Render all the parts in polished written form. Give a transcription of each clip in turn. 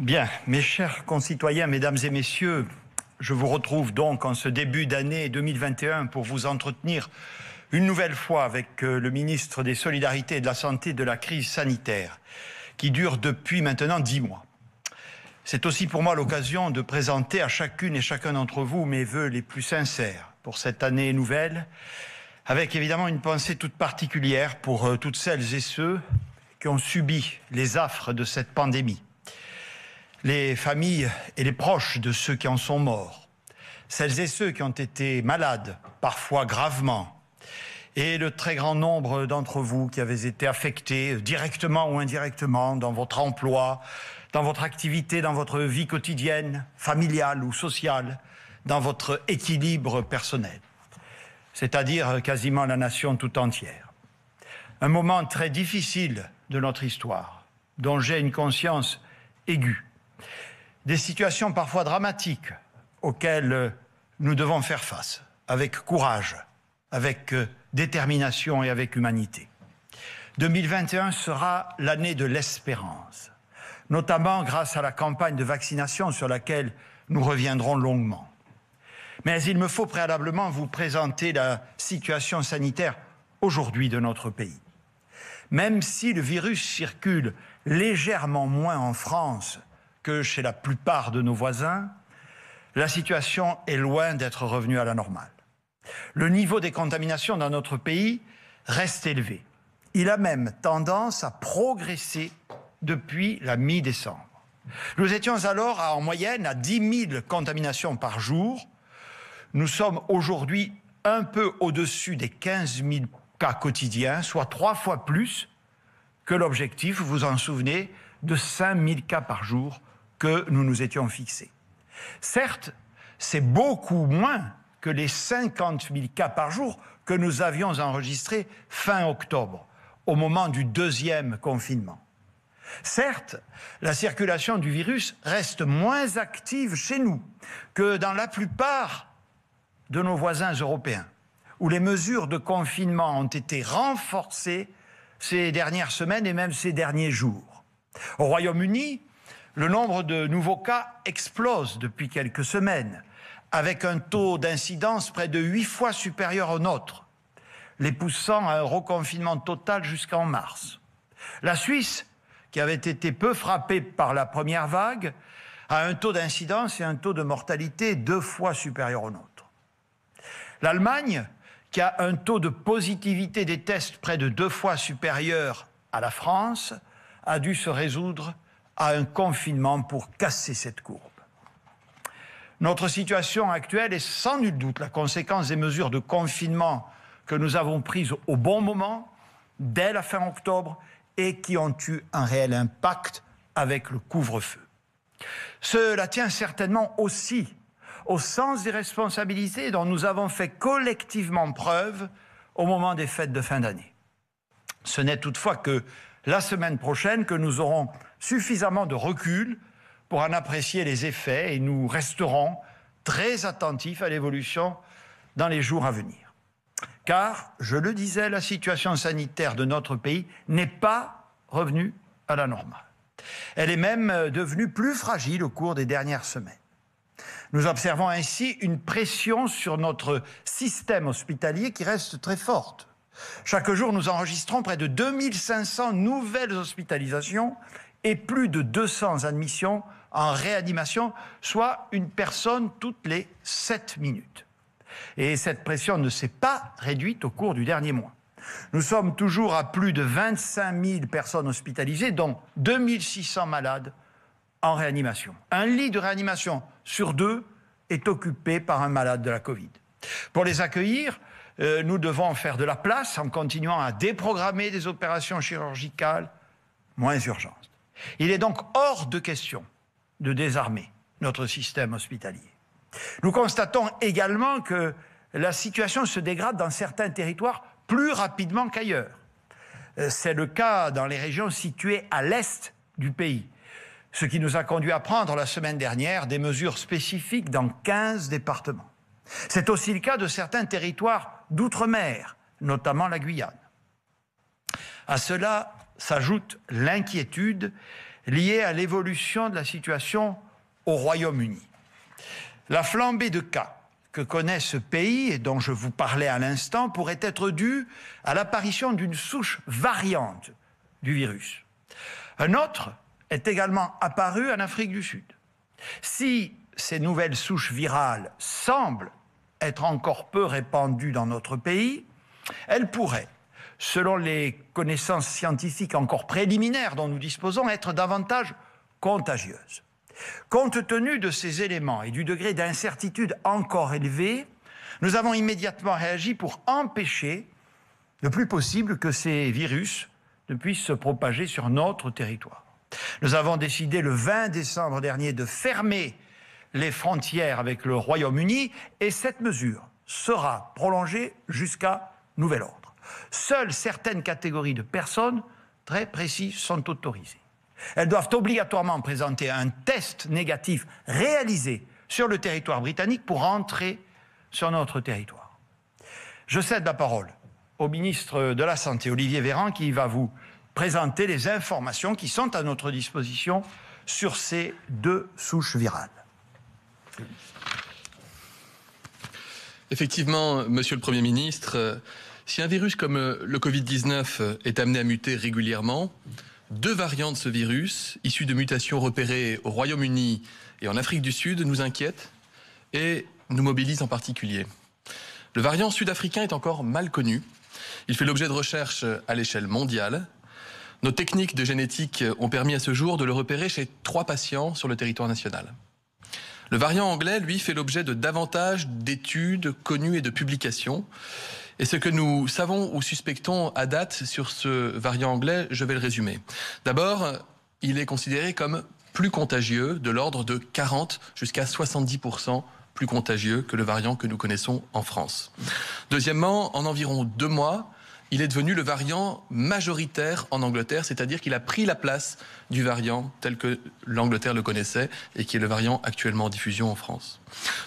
Bien, mes chers concitoyens, mesdames et messieurs, je vous retrouve donc en ce début d'année 2021 pour vous entretenir une nouvelle fois avec le ministre des Solidarités et de la Santé de la crise sanitaire qui dure depuis maintenant 10 mois. C'est aussi pour moi l'occasion de présenter à chacune et chacun d'entre vous mes vœux les plus sincères pour cette année nouvelle, avec évidemment une pensée toute particulière pour toutes celles et ceux qui ont subi les affres de cette pandémie. Les familles et les proches de ceux qui en sont morts, celles et ceux qui ont été malades, parfois gravement, et le très grand nombre d'entre vous qui avez été affectés directement ou indirectement dans votre emploi, dans votre activité, dans votre vie quotidienne, familiale ou sociale, dans votre équilibre personnel, c'est-à-dire quasiment la nation tout entière. Un moment très difficile de notre histoire, dont j'ai une conscience aiguë. Des situations parfois dramatiques auxquelles nous devons faire face, avec courage, avec détermination et avec humanité. 2021 sera l'année de l'espérance, notamment grâce à la campagne de vaccination sur laquelle nous reviendrons longuement. Mais il me faut préalablement vous présenter la situation sanitaire aujourd'hui de notre pays. Même si le virus circule légèrement moins en France que chez la plupart de nos voisins, la situation est loin d'être revenue à la normale. Le niveau des contaminations dans notre pays reste élevé. Il a même tendance à progresser depuis la mi-décembre. Nous étions alors en moyenne à 10 000 contaminations par jour. Nous sommes aujourd'hui un peu au-dessus des 15 000 cas quotidiens, soit 3 fois plus que l'objectif, vous vous en souvenez, de 5 000 cas par jour que nous nous étions fixés. Certes, c'est beaucoup moins que les 50 000 cas par jour que nous avions enregistrés fin octobre, au moment du deuxième confinement. Certes, la circulation du virus reste moins active chez nous que dans la plupart de nos voisins européens, où les mesures de confinement ont été renforcées ces dernières semaines et même ces derniers jours. Au Royaume-Uni, le nombre de nouveaux cas explose depuis quelques semaines, avec un taux d'incidence près de 8 fois supérieur au nôtre, les poussant à un reconfinement total jusqu'en mars. La Suisse, qui avait été peu frappée par la première vague, a un taux d'incidence et un taux de mortalité 2 fois supérieur au nôtre. L'Allemagne, qui a un taux de positivité des tests près de 2 fois supérieur à la France, a dû se résoudre à un confinement pour casser cette courbe. Notre situation actuelle est sans nul doute la conséquence des mesures de confinement que nous avons prises au bon moment, dès la fin octobre, et qui ont eu un réel impact avec le couvre-feu. Cela tient certainement aussi au sens des responsabilités dont nous avons fait collectivement preuve au moment des fêtes de fin d'année. Ce n'est toutefois que la semaine prochaine que nous aurons suffisamment de recul pour en apprécier les effets et nous resterons très attentifs à l'évolution dans les jours à venir. Car, je le disais, la situation sanitaire de notre pays n'est pas revenue à la normale. Elle est même devenue plus fragile au cours des dernières semaines. Nous observons ainsi une pression sur notre système hospitalier qui reste très forte. Chaque jour, nous enregistrons près de 2500 nouvelles hospitalisations et plus de 200 admissions en réanimation, soit une personne toutes les 7 minutes. Et cette pression ne s'est pas réduite au cours du dernier mois. Nous sommes toujours à plus de 25 000 personnes hospitalisées, dont 2600 malades en réanimation. Un lit de réanimation sur 2 est occupé par un malade de la Covid. Pour les accueillir, nous devons faire de la place en continuant à déprogrammer des opérations chirurgicales moins urgentes. Il est donc hors de question de désarmer notre système hospitalier. Nous constatons également que la situation se dégrade dans certains territoires plus rapidement qu'ailleurs. C'est le cas dans les régions situées à l'est du pays, ce qui nous a conduit à prendre la semaine dernière des mesures spécifiques dans 15 départements. C'est aussi le cas de certains territoires d'outre-mer, notamment la Guyane. À cela s'ajoute l'inquiétude liée à l'évolution de la situation au Royaume-Uni. La flambée de cas que connaît ce pays, et dont je vous parlais à l'instant, pourrait être due à l'apparition d'une souche variante du virus. Un autre est également apparu en Afrique du Sud. Si ces nouvelles souches virales semblent être encore peu répandues dans notre pays, elles pourraient, selon les connaissances scientifiques encore préliminaires dont nous disposons, être davantage contagieuses. Compte tenu de ces éléments et du degré d'incertitude encore élevé, nous avons immédiatement réagi pour empêcher le plus possible que ces virus ne puissent se propager sur notre territoire. Nous avons décidé le 20 décembre dernier de fermer les frontières avec le Royaume-Uni et cette mesure sera prolongée jusqu'à nouvel ordre. Seules certaines catégories de personnes très précises sont autorisées. Elles doivent obligatoirement présenter un test négatif réalisé sur le territoire britannique pour entrer sur notre territoire. Je cède la parole au ministre de la Santé, Olivier Véran, qui va vous présenter les informations qui sont à notre disposition sur ces deux souches virales. Effectivement, Monsieur le Premier ministre, si un virus comme le Covid-19 est amené à muter régulièrement, deux variants de ce virus, issus de mutations repérées au Royaume-Uni et en Afrique du Sud, nous inquiètent et nous mobilisent en particulier. Le variant sud-africain est encore mal connu. Il fait l'objet de recherches à l'échelle mondiale. Nos techniques de génétique ont permis à ce jour de le repérer chez 3 patients sur le territoire national. Le variant anglais, lui, fait l'objet de davantage d'études connues et de publications. Et ce que nous savons ou suspectons à date sur ce variant anglais, je vais le résumer. D'abord, il est considéré comme plus contagieux, de l'ordre de 40 jusqu'à 70% plus contagieux que le variant que nous connaissons en France. Deuxièmement, en environ 2 mois, il est devenu le variant majoritaire en Angleterre, c'est-à-dire qu'il a pris la place du variant tel que l'Angleterre le connaissait et qui est le variant actuellement en diffusion en France.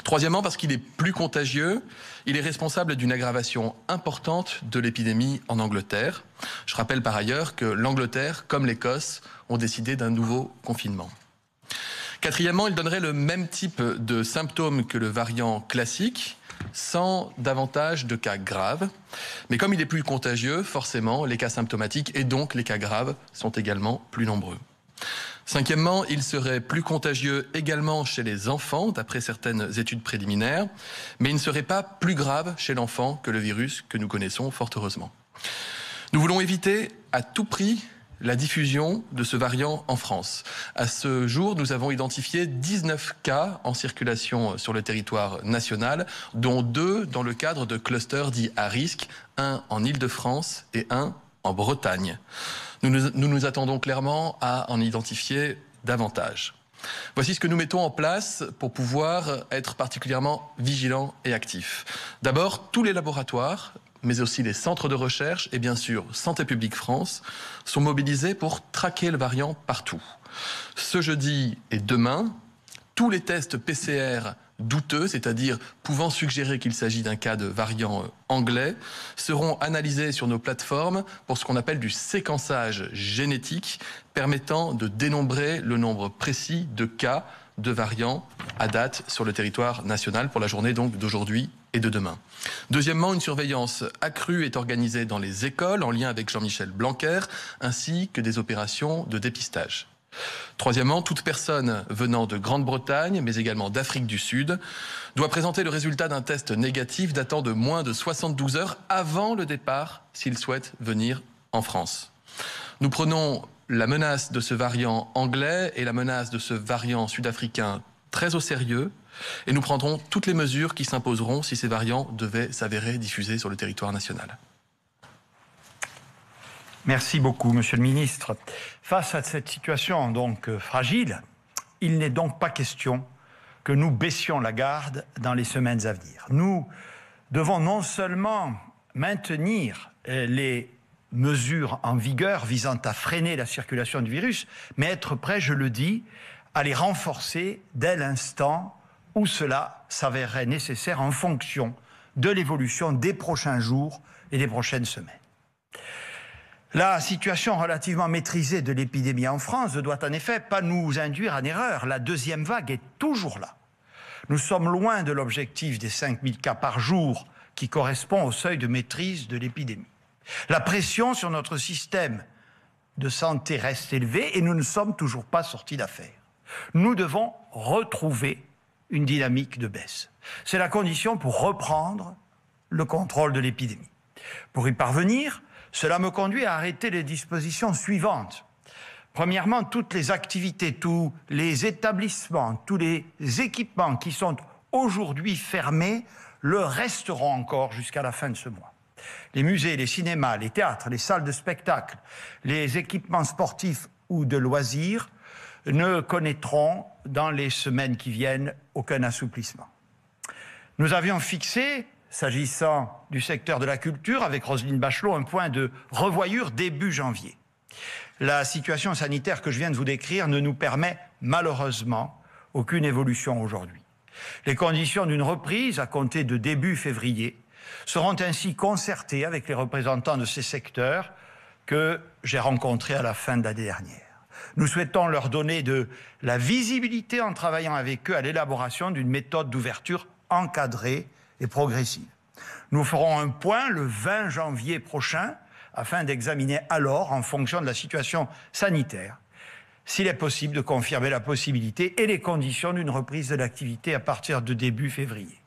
Troisièmement, parce qu'il est plus contagieux, il est responsable d'une aggravation importante de l'épidémie en Angleterre. Je rappelle par ailleurs que l'Angleterre, comme l'Écosse, ont décidé d'un nouveau confinement. Quatrièmement, il donnerait le même type de symptômes que le variant classique, sans davantage de cas graves. Mais comme il est plus contagieux, forcément, les cas symptomatiques et donc les cas graves sont également plus nombreux. Cinquièmement, il serait plus contagieux également chez les enfants, d'après certaines études préliminaires, mais il ne serait pas plus grave chez l'enfant que le virus que nous connaissons, fort heureusement. Nous voulons éviter à tout prix la diffusion de ce variant en France. À ce jour, nous avons identifié 19 cas en circulation sur le territoire national, dont 2 dans le cadre de clusters dits à risque, un en Île-de-France et un en Bretagne. Nous nous attendons clairement à en identifier davantage. Voici ce que nous mettons en place pour pouvoir être particulièrement vigilants et actifs. D'abord, tous les laboratoires, mais aussi les centres de recherche et bien sûr Santé publique France, sont mobilisés pour traquer le variant partout. Ce jeudi et demain, tous les tests PCR douteux, c'est-à-dire pouvant suggérer qu'il s'agit d'un cas de variant anglais, seront analysés sur nos plateformes pour ce qu'on appelle du séquençage génétique, permettant de dénombrer le nombre précis de cas de variants à date sur le territoire national pour la journée donc d'aujourd'hui et de demain. Deuxièmement, une surveillance accrue est organisée dans les écoles en lien avec Jean-Michel Blanquer, ainsi que des opérations de dépistage. Troisièmement, toute personne venant de Grande-Bretagne, mais également d'Afrique du Sud, doit présenter le résultat d'un test négatif datant de moins de 72 heures avant le départ s'il souhaite venir en France. Nous prenons la menace de ce variant anglais et la menace de ce variant sud-africain très au sérieux et nous prendrons toutes les mesures qui s'imposeront si ces variants devaient s'avérer diffusés sur le territoire national. Merci beaucoup, Monsieur le Ministre. Face à cette situation donc fragile, il n'est donc pas question que nous baissions la garde dans les semaines à venir. Nous devons non seulement maintenir les mesures en vigueur visant à freiner la circulation du virus, mais être prêts, je le dis, à les renforcer dès l'instant où cela s'avérerait nécessaire en fonction de l'évolution des prochains jours et des prochaines semaines. La situation relativement maîtrisée de l'épidémie en France ne doit en effet pas nous induire en erreur. La deuxième vague est toujours là. Nous sommes loin de l'objectif des 5000 cas par jour qui correspond au seuil de maîtrise de l'épidémie. La pression sur notre système de santé reste élevée et nous ne sommes toujours pas sortis d'affaire. Nous devons retrouver une dynamique de baisse. C'est la condition pour reprendre le contrôle de l'épidémie. Pour y parvenir, cela me conduit à arrêter les dispositions suivantes. Premièrement, toutes les activités, tous les établissements, tous les équipements qui sont aujourd'hui fermés le resteront encore jusqu'à la fin de ce mois. Les musées, les cinémas, les théâtres, les salles de spectacle, les équipements sportifs ou de loisirs ne connaîtront dans les semaines qui viennent aucun assouplissement. Nous avions fixé, s'agissant du secteur de la culture, avec Roselyne Bachelot, un point de revoyure début janvier. La situation sanitaire que je viens de vous décrire ne nous permet malheureusement aucune évolution aujourd'hui. Les conditions d'une reprise à compter de début février seront ainsi concertées avec les représentants de ces secteurs que j'ai rencontrés à la fin de l'année dernière. Nous souhaitons leur donner de la visibilité en travaillant avec eux à l'élaboration d'une méthode d'ouverture encadrée et progressive. Nous ferons un point le 20 janvier prochain afin d'examiner alors, en fonction de la situation sanitaire, s'il est possible de confirmer la possibilité et les conditions d'une reprise de l'activité à partir de début février.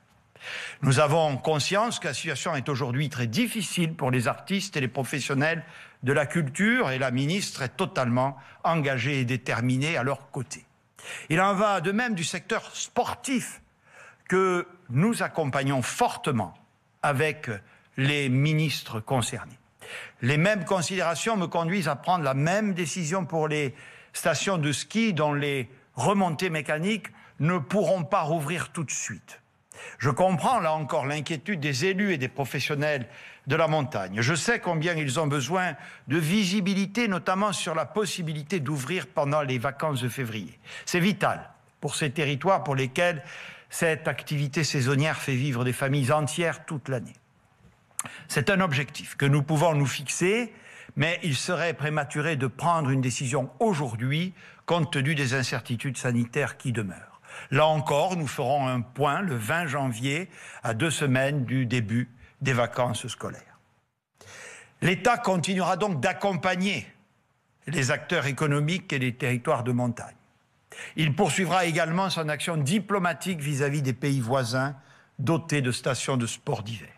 Nous avons conscience que la situation est aujourd'hui très difficile pour les artistes et les professionnels de la culture et la ministre est totalement engagée et déterminée à leur côté. Il en va de même du secteur sportif que nous accompagnons fortement avec les ministres concernés. Les mêmes considérations me conduisent à prendre la même décision pour les stations de ski dont les remontées mécaniques ne pourront pas rouvrir tout de suite. Je comprends là encore l'inquiétude des élus et des professionnels de la montagne. Je sais combien ils ont besoin de visibilité, notamment sur la possibilité d'ouvrir pendant les vacances de février. C'est vital pour ces territoires pour lesquels cette activité saisonnière fait vivre des familles entières toute l'année. C'est un objectif que nous pouvons nous fixer, mais il serait prématuré de prendre une décision aujourd'hui compte tenu des incertitudes sanitaires qui demeurent. Là encore, nous ferons un point le 20 janvier, à 2 semaines du début des vacances scolaires. L'État continuera donc d'accompagner les acteurs économiques et les territoires de montagne. Il poursuivra également son action diplomatique vis-à-vis des pays voisins dotés de stations de sport d'hiver.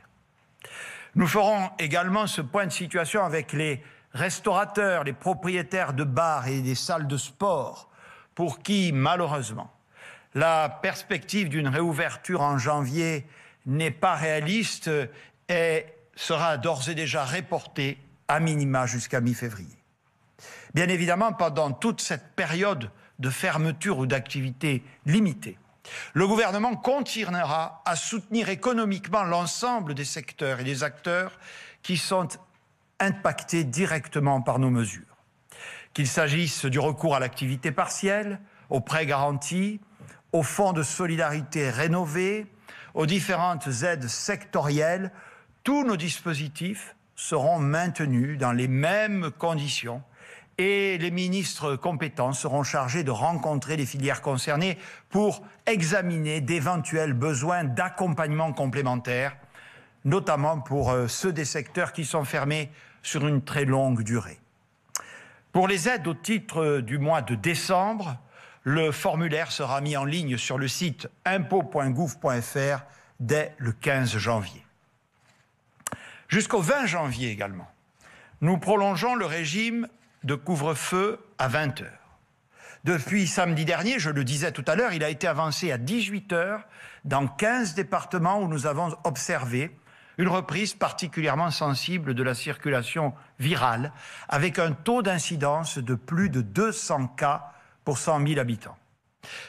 Nous ferons également ce point de situation avec les restaurateurs, les propriétaires de bars et des salles de sport, pour qui, malheureusement, la perspective d'une réouverture en janvier n'est pas réaliste et sera d'ores et déjà reportée à minima jusqu'à mi-février. Bien évidemment, pendant toute cette période de fermeture ou d'activité limitée, le gouvernement continuera à soutenir économiquement l'ensemble des secteurs et des acteurs qui sont impactés directement par nos mesures. Qu'il s'agisse du recours à l'activité partielle, aux prêts garantis, aux fonds de solidarité rénovés, aux différentes aides sectorielles, tous nos dispositifs seront maintenus dans les mêmes conditions et les ministres compétents seront chargés de rencontrer les filières concernées pour examiner d'éventuels besoins d'accompagnement complémentaire, notamment pour ceux des secteurs qui sont fermés sur une très longue durée. Pour les aides au titre du mois de décembre, le formulaire sera mis en ligne sur le site impôts.gouv.fr dès le 15 janvier. Jusqu'au 20 janvier également, nous prolongeons le régime de couvre-feu à 20 heures. Depuis samedi dernier, je le disais tout à l'heure, il a été avancé à 18 heures dans 15 départements où nous avons observé une reprise particulièrement sensible de la circulation virale, avec un taux d'incidence de plus de 200 cas pour 100 000 habitants.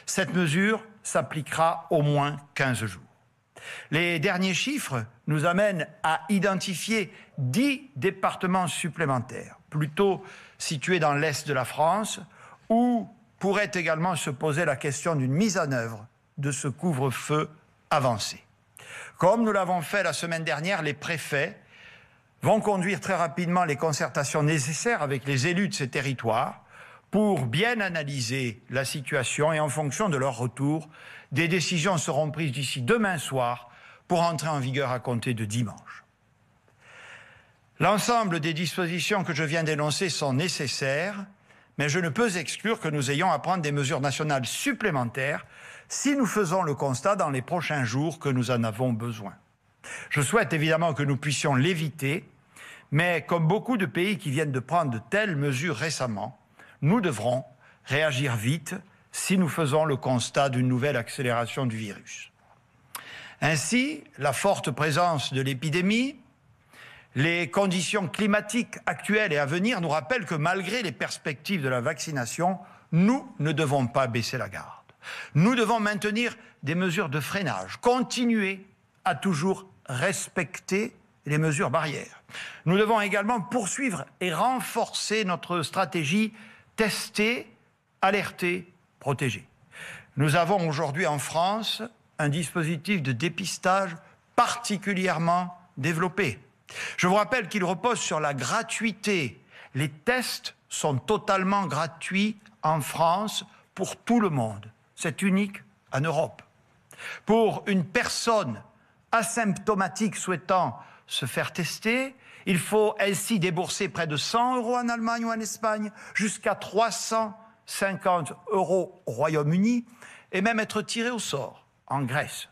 Cette mesure s'appliquera au moins 15 jours. Les derniers chiffres nous amènent à identifier 10 départements supplémentaires, plutôt situés dans l'est de la France, où pourrait également se poser la question d'une mise en œuvre de ce couvre-feu avancé. Comme nous l'avons fait la semaine dernière, les préfets vont conduire très rapidement les concertations nécessaires avec les élus de ces territoires pour bien analyser la situation et en fonction de leur retour, des décisions seront prises d'ici demain soir pour entrer en vigueur à compter de dimanche. L'ensemble des dispositions que je viens d'énoncer sont nécessaires, mais je ne peux exclure que nous ayons à prendre des mesures nationales supplémentaires si nous faisons le constat dans les prochains jours que nous en avons besoin. Je souhaite évidemment que nous puissions l'éviter, mais comme beaucoup de pays qui viennent de prendre de telles mesures récemment, nous devrons réagir vite si nous faisons le constat d'une nouvelle accélération du virus. Ainsi, la forte présence de l'épidémie, les conditions climatiques actuelles et à venir nous rappellent que malgré les perspectives de la vaccination, nous ne devons pas baisser la garde. Nous devons maintenir des mesures de freinage, continuer à toujours respecter les mesures barrières. Nous devons également poursuivre et renforcer notre stratégie tester, alerter, protéger. Nous avons aujourd'hui en France un dispositif de dépistage particulièrement développé. Je vous rappelle qu'il repose sur la gratuité. Les tests sont totalement gratuits en France pour tout le monde. C'est unique en Europe. Pour une personne asymptomatique souhaitant se faire tester, il faut ainsi débourser près de 100 € en Allemagne ou en Espagne, jusqu'à 350 € au Royaume-Uni, et même être tiré au sort en Grèce.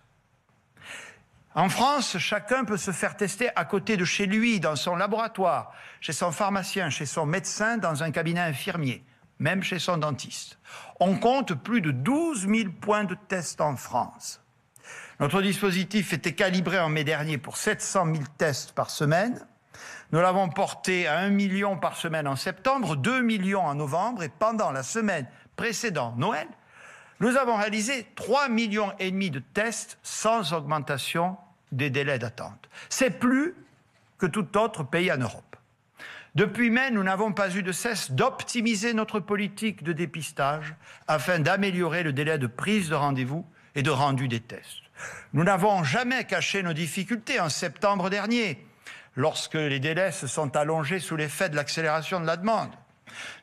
En France, chacun peut se faire tester à côté de chez lui, dans son laboratoire, chez son pharmacien, chez son médecin, dans un cabinet infirmier, même chez son dentiste. On compte plus de 12 000 points de test en France. Notre dispositif était calibré en mai dernier pour 700 000 tests par semaine. Nous l'avons porté à 1 million par semaine en septembre, 2 millions en novembre, et pendant la semaine précédant Noël, nous avons réalisé 3,5 millions de tests sans augmentation des délais d'attente. C'est plus que tout autre pays en Europe. Depuis mai, nous n'avons pas eu de cesse d'optimiser notre politique de dépistage afin d'améliorer le délai de prise de rendez-vous et de rendu des tests. Nous n'avons jamais caché nos difficultés en septembre dernier, lorsque les délais se sont allongés sous l'effet de l'accélération de la demande.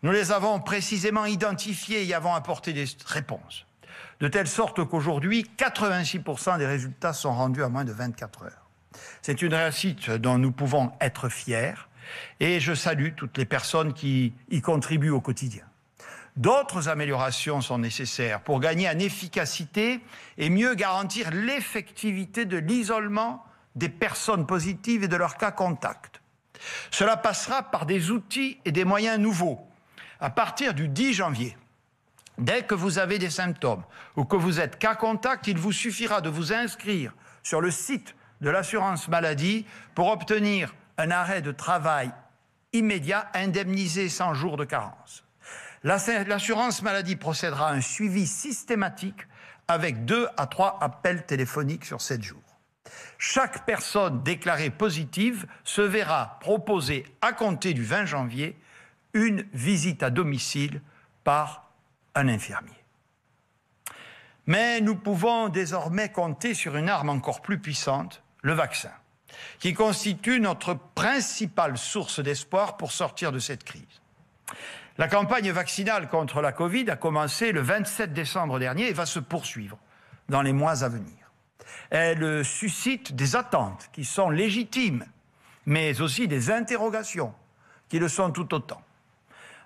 Nous les avons précisément identifiés et y avons apporté des réponses. De telle sorte qu'aujourd'hui, 86% des résultats sont rendus à moins de 24 heures. C'est une réussite dont nous pouvons être fiers et je salue toutes les personnes qui y contribuent au quotidien. D'autres améliorations sont nécessaires pour gagner en efficacité et mieux garantir l'effectivité de l'isolement des personnes positives et de leurs cas contacts. Cela passera par des outils et des moyens nouveaux. À partir du 10 janvier, dès que vous avez des symptômes ou que vous êtes cas contact, il vous suffira de vous inscrire sur le site de l'assurance maladie pour obtenir un arrêt de travail immédiat indemnisé sans jour de carence. L'assurance maladie procédera à un suivi systématique avec 2 à 3 appels téléphoniques sur 7 jours. Chaque personne déclarée positive se verra proposer à compter du 20 janvier une visite à domicile par un infirmier. Mais nous pouvons désormais compter sur une arme encore plus puissante, le vaccin, qui constitue notre principale source d'espoir pour sortir de cette crise. La campagne vaccinale contre la Covid a commencé le 27 décembre dernier et va se poursuivre dans les mois à venir. Elle suscite des attentes qui sont légitimes, mais aussi des interrogations qui le sont tout autant.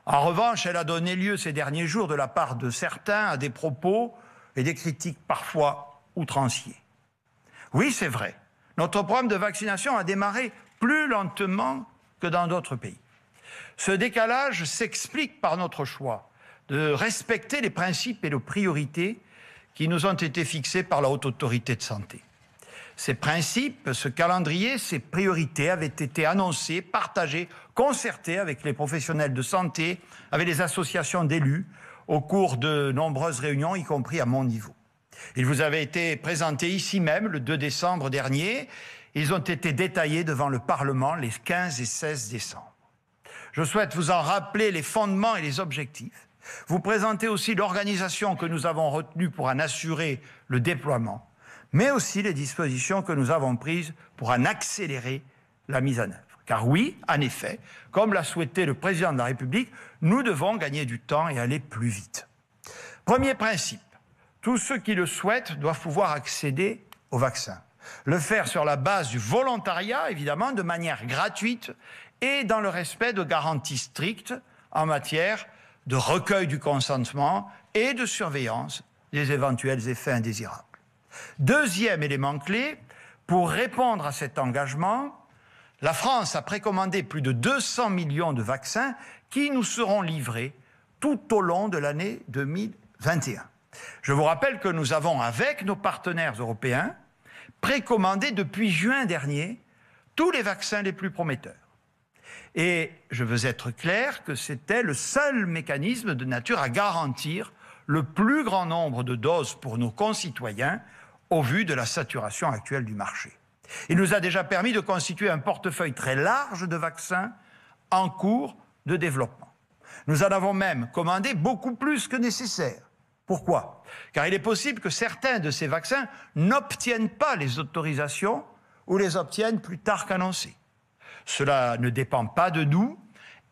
En revanche, elle a donné lieu ces derniers jours de la part de certains à des propos et des critiques parfois outranciers. Oui, c'est vrai, notre programme de vaccination a démarré plus lentement que dans d'autres pays. Ce décalage s'explique par notre choix de respecter les principes et les priorités qui nous ont été fixés par la Haute Autorité de Santé. Ces principes, ce calendrier, ces priorités avaient été annoncés, partagés, concertés avec les professionnels de santé, avec les associations d'élus, au cours de nombreuses réunions, y compris à mon niveau. Ils vous avaient été présentés ici même le 2 décembre dernier. Ils ont été détaillés devant le Parlement les 15 et 16 décembre. Je souhaite vous en rappeler les fondements et les objectifs. Vous présenter aussi l'organisation que nous avons retenue pour en assurer le déploiement, mais aussi les dispositions que nous avons prises pour en accélérer la mise en œuvre. Car oui, en effet, comme l'a souhaité le président de la République, nous devons gagner du temps et aller plus vite. Premier principe, tous ceux qui le souhaitent doivent pouvoir accéder au vaccin. Le faire sur la base du volontariat, évidemment, de manière gratuite et dans le respect de garanties strictes en matière de recueil du consentement et de surveillance des éventuels effets indésirables. Deuxième élément clé, pour répondre à cet engagement, la France a précommandé plus de 200 millions de vaccins qui nous seront livrés tout au long de l'année 2021. Je vous rappelle que nous avons, avec nos partenaires européens, précommandé depuis juin dernier tous les vaccins les plus prometteurs. Et je veux être clair que c'était le seul mécanisme de nature à garantir le plus grand nombre de doses pour nos concitoyens au vu de la saturation actuelle du marché. Il nous a déjà permis de constituer un portefeuille très large de vaccins en cours de développement. Nous en avons même commandé beaucoup plus que nécessaire. Pourquoi ? Car il est possible que certains de ces vaccins n'obtiennent pas les autorisations ou les obtiennent plus tard qu'annoncé. Cela ne dépend pas de nous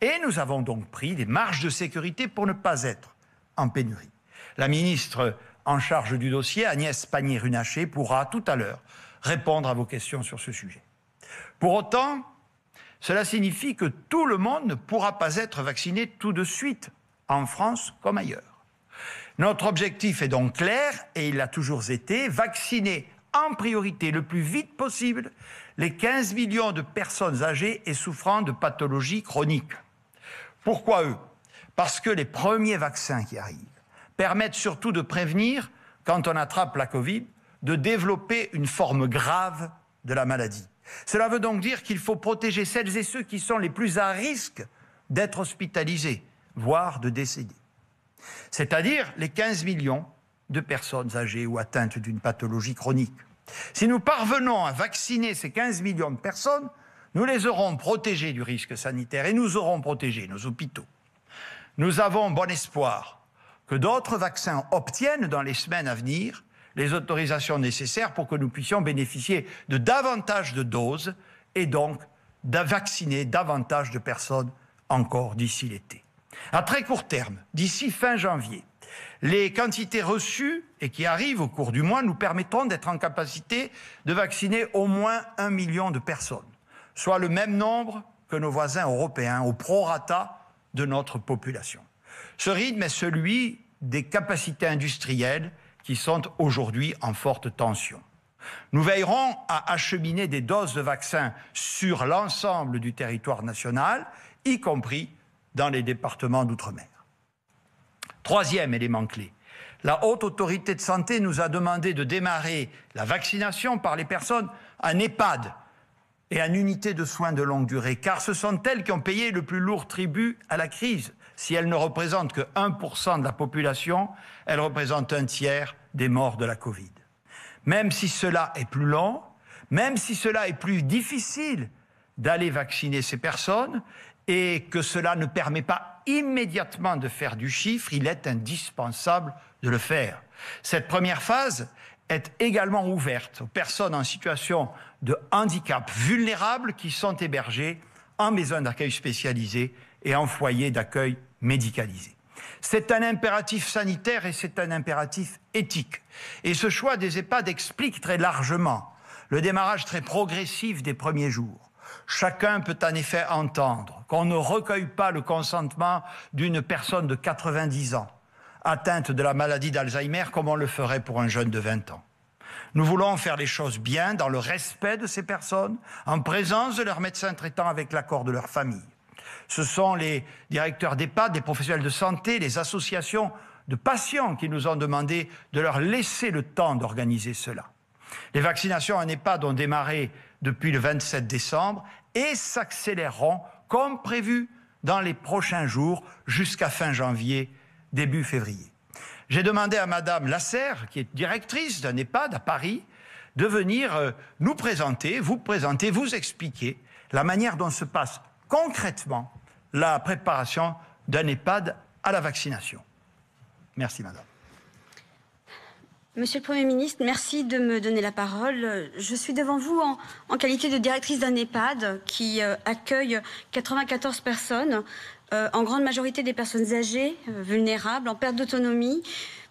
et nous avons donc pris des marges de sécurité pour ne pas être en pénurie. La ministre en charge du dossier, Agnès Pannier-Runacher, pourra tout à l'heure répondre à vos questions sur ce sujet. Pour autant, cela signifie que tout le monde ne pourra pas être vacciné tout de suite, en France comme ailleurs. Notre objectif est donc clair, et il l'a toujours été, vacciner en priorité le plus vite possible les 15 millions de personnes âgées et souffrant de pathologies chroniques. Pourquoi eux ? Parce que les premiers vaccins qui arrivent permettent surtout de prévenir, quand on attrape la Covid, de développer une forme grave de la maladie. Cela veut donc dire qu'il faut protéger celles et ceux qui sont les plus à risque d'être hospitalisés, voire de décéder. C'est-à-dire les 15 millions de personnes âgées ou atteintes d'une pathologie chronique. Si nous parvenons à vacciner ces 15 millions de personnes, nous les aurons protégés du risque sanitaire et nous aurons protégé nos hôpitaux. Nous avons bon espoir que d'autres vaccins obtiennent dans les semaines à venir les autorisations nécessaires pour que nous puissions bénéficier de davantage de doses et donc de vacciner davantage de personnes encore d'ici l'été. À très court terme, d'ici fin janvier, les quantités reçues et qui arrivent au cours du mois nous permettront d'être en capacité de vacciner au moins 1 million de personnes, soit le même nombre que nos voisins européens au prorata de notre population. Ce rythme est celui des capacités industrielles qui sont aujourd'hui en forte tension. Nous veillerons à acheminer des doses de vaccins sur l'ensemble du territoire national, y compris dans les départements d'outre-mer. Troisième élément clé, la Haute Autorité de Santé nous a demandé de démarrer la vaccination par les personnes en EHPAD et en unité de soins de longue durée, car ce sont elles qui ont payé le plus lourd tribut à la crise. Si elles ne représentent que 1% de la population, elles représentent un tiers des morts de la Covid. Même si cela est plus long, même si cela est plus difficile d'aller vacciner ces personnes et que cela ne permet pas immédiatement de faire du chiffre, il est indispensable de le faire. Cette première phase est également ouverte aux personnes en situation de handicap vulnérables qui sont hébergées en maison d'accueil spécialisée et en foyer d'accueil médicalisé. C'est un impératif sanitaire et c'est un impératif éthique. Et ce choix des EHPAD explique très largement le démarrage très progressif des premiers jours. Chacun peut en effet entendre qu'on ne recueille pas le consentement d'une personne de 90 ans atteinte de la maladie d'Alzheimer comme on le ferait pour un jeune de 20 ans. Nous voulons faire les choses bien dans le respect de ces personnes, en présence de leurs médecins traitants avec l'accord de leur famille. Ce sont les directeurs d'EHPAD, les professionnels de santé, les associations de patients qui nous ont demandé de leur laisser le temps d'organiser cela. Les vaccinations en EHPAD ont démarré depuis le 27 décembre et s'accéléreront comme prévu dans les prochains jours jusqu'à fin janvier, début février. J'ai demandé à Madame Lasserre, qui est directrice d'un EHPAD à Paris, de venir nous présenter, vous expliquer la manière dont se passe concrètement la préparation d'un EHPAD à la vaccination. Merci, Madame. Monsieur le Premier ministre, merci de me donner la parole. Je suis devant vous en qualité de directrice d'un EHPAD qui accueille 94 personnes, en grande majorité des personnes âgées, vulnérables, en perte d'autonomie,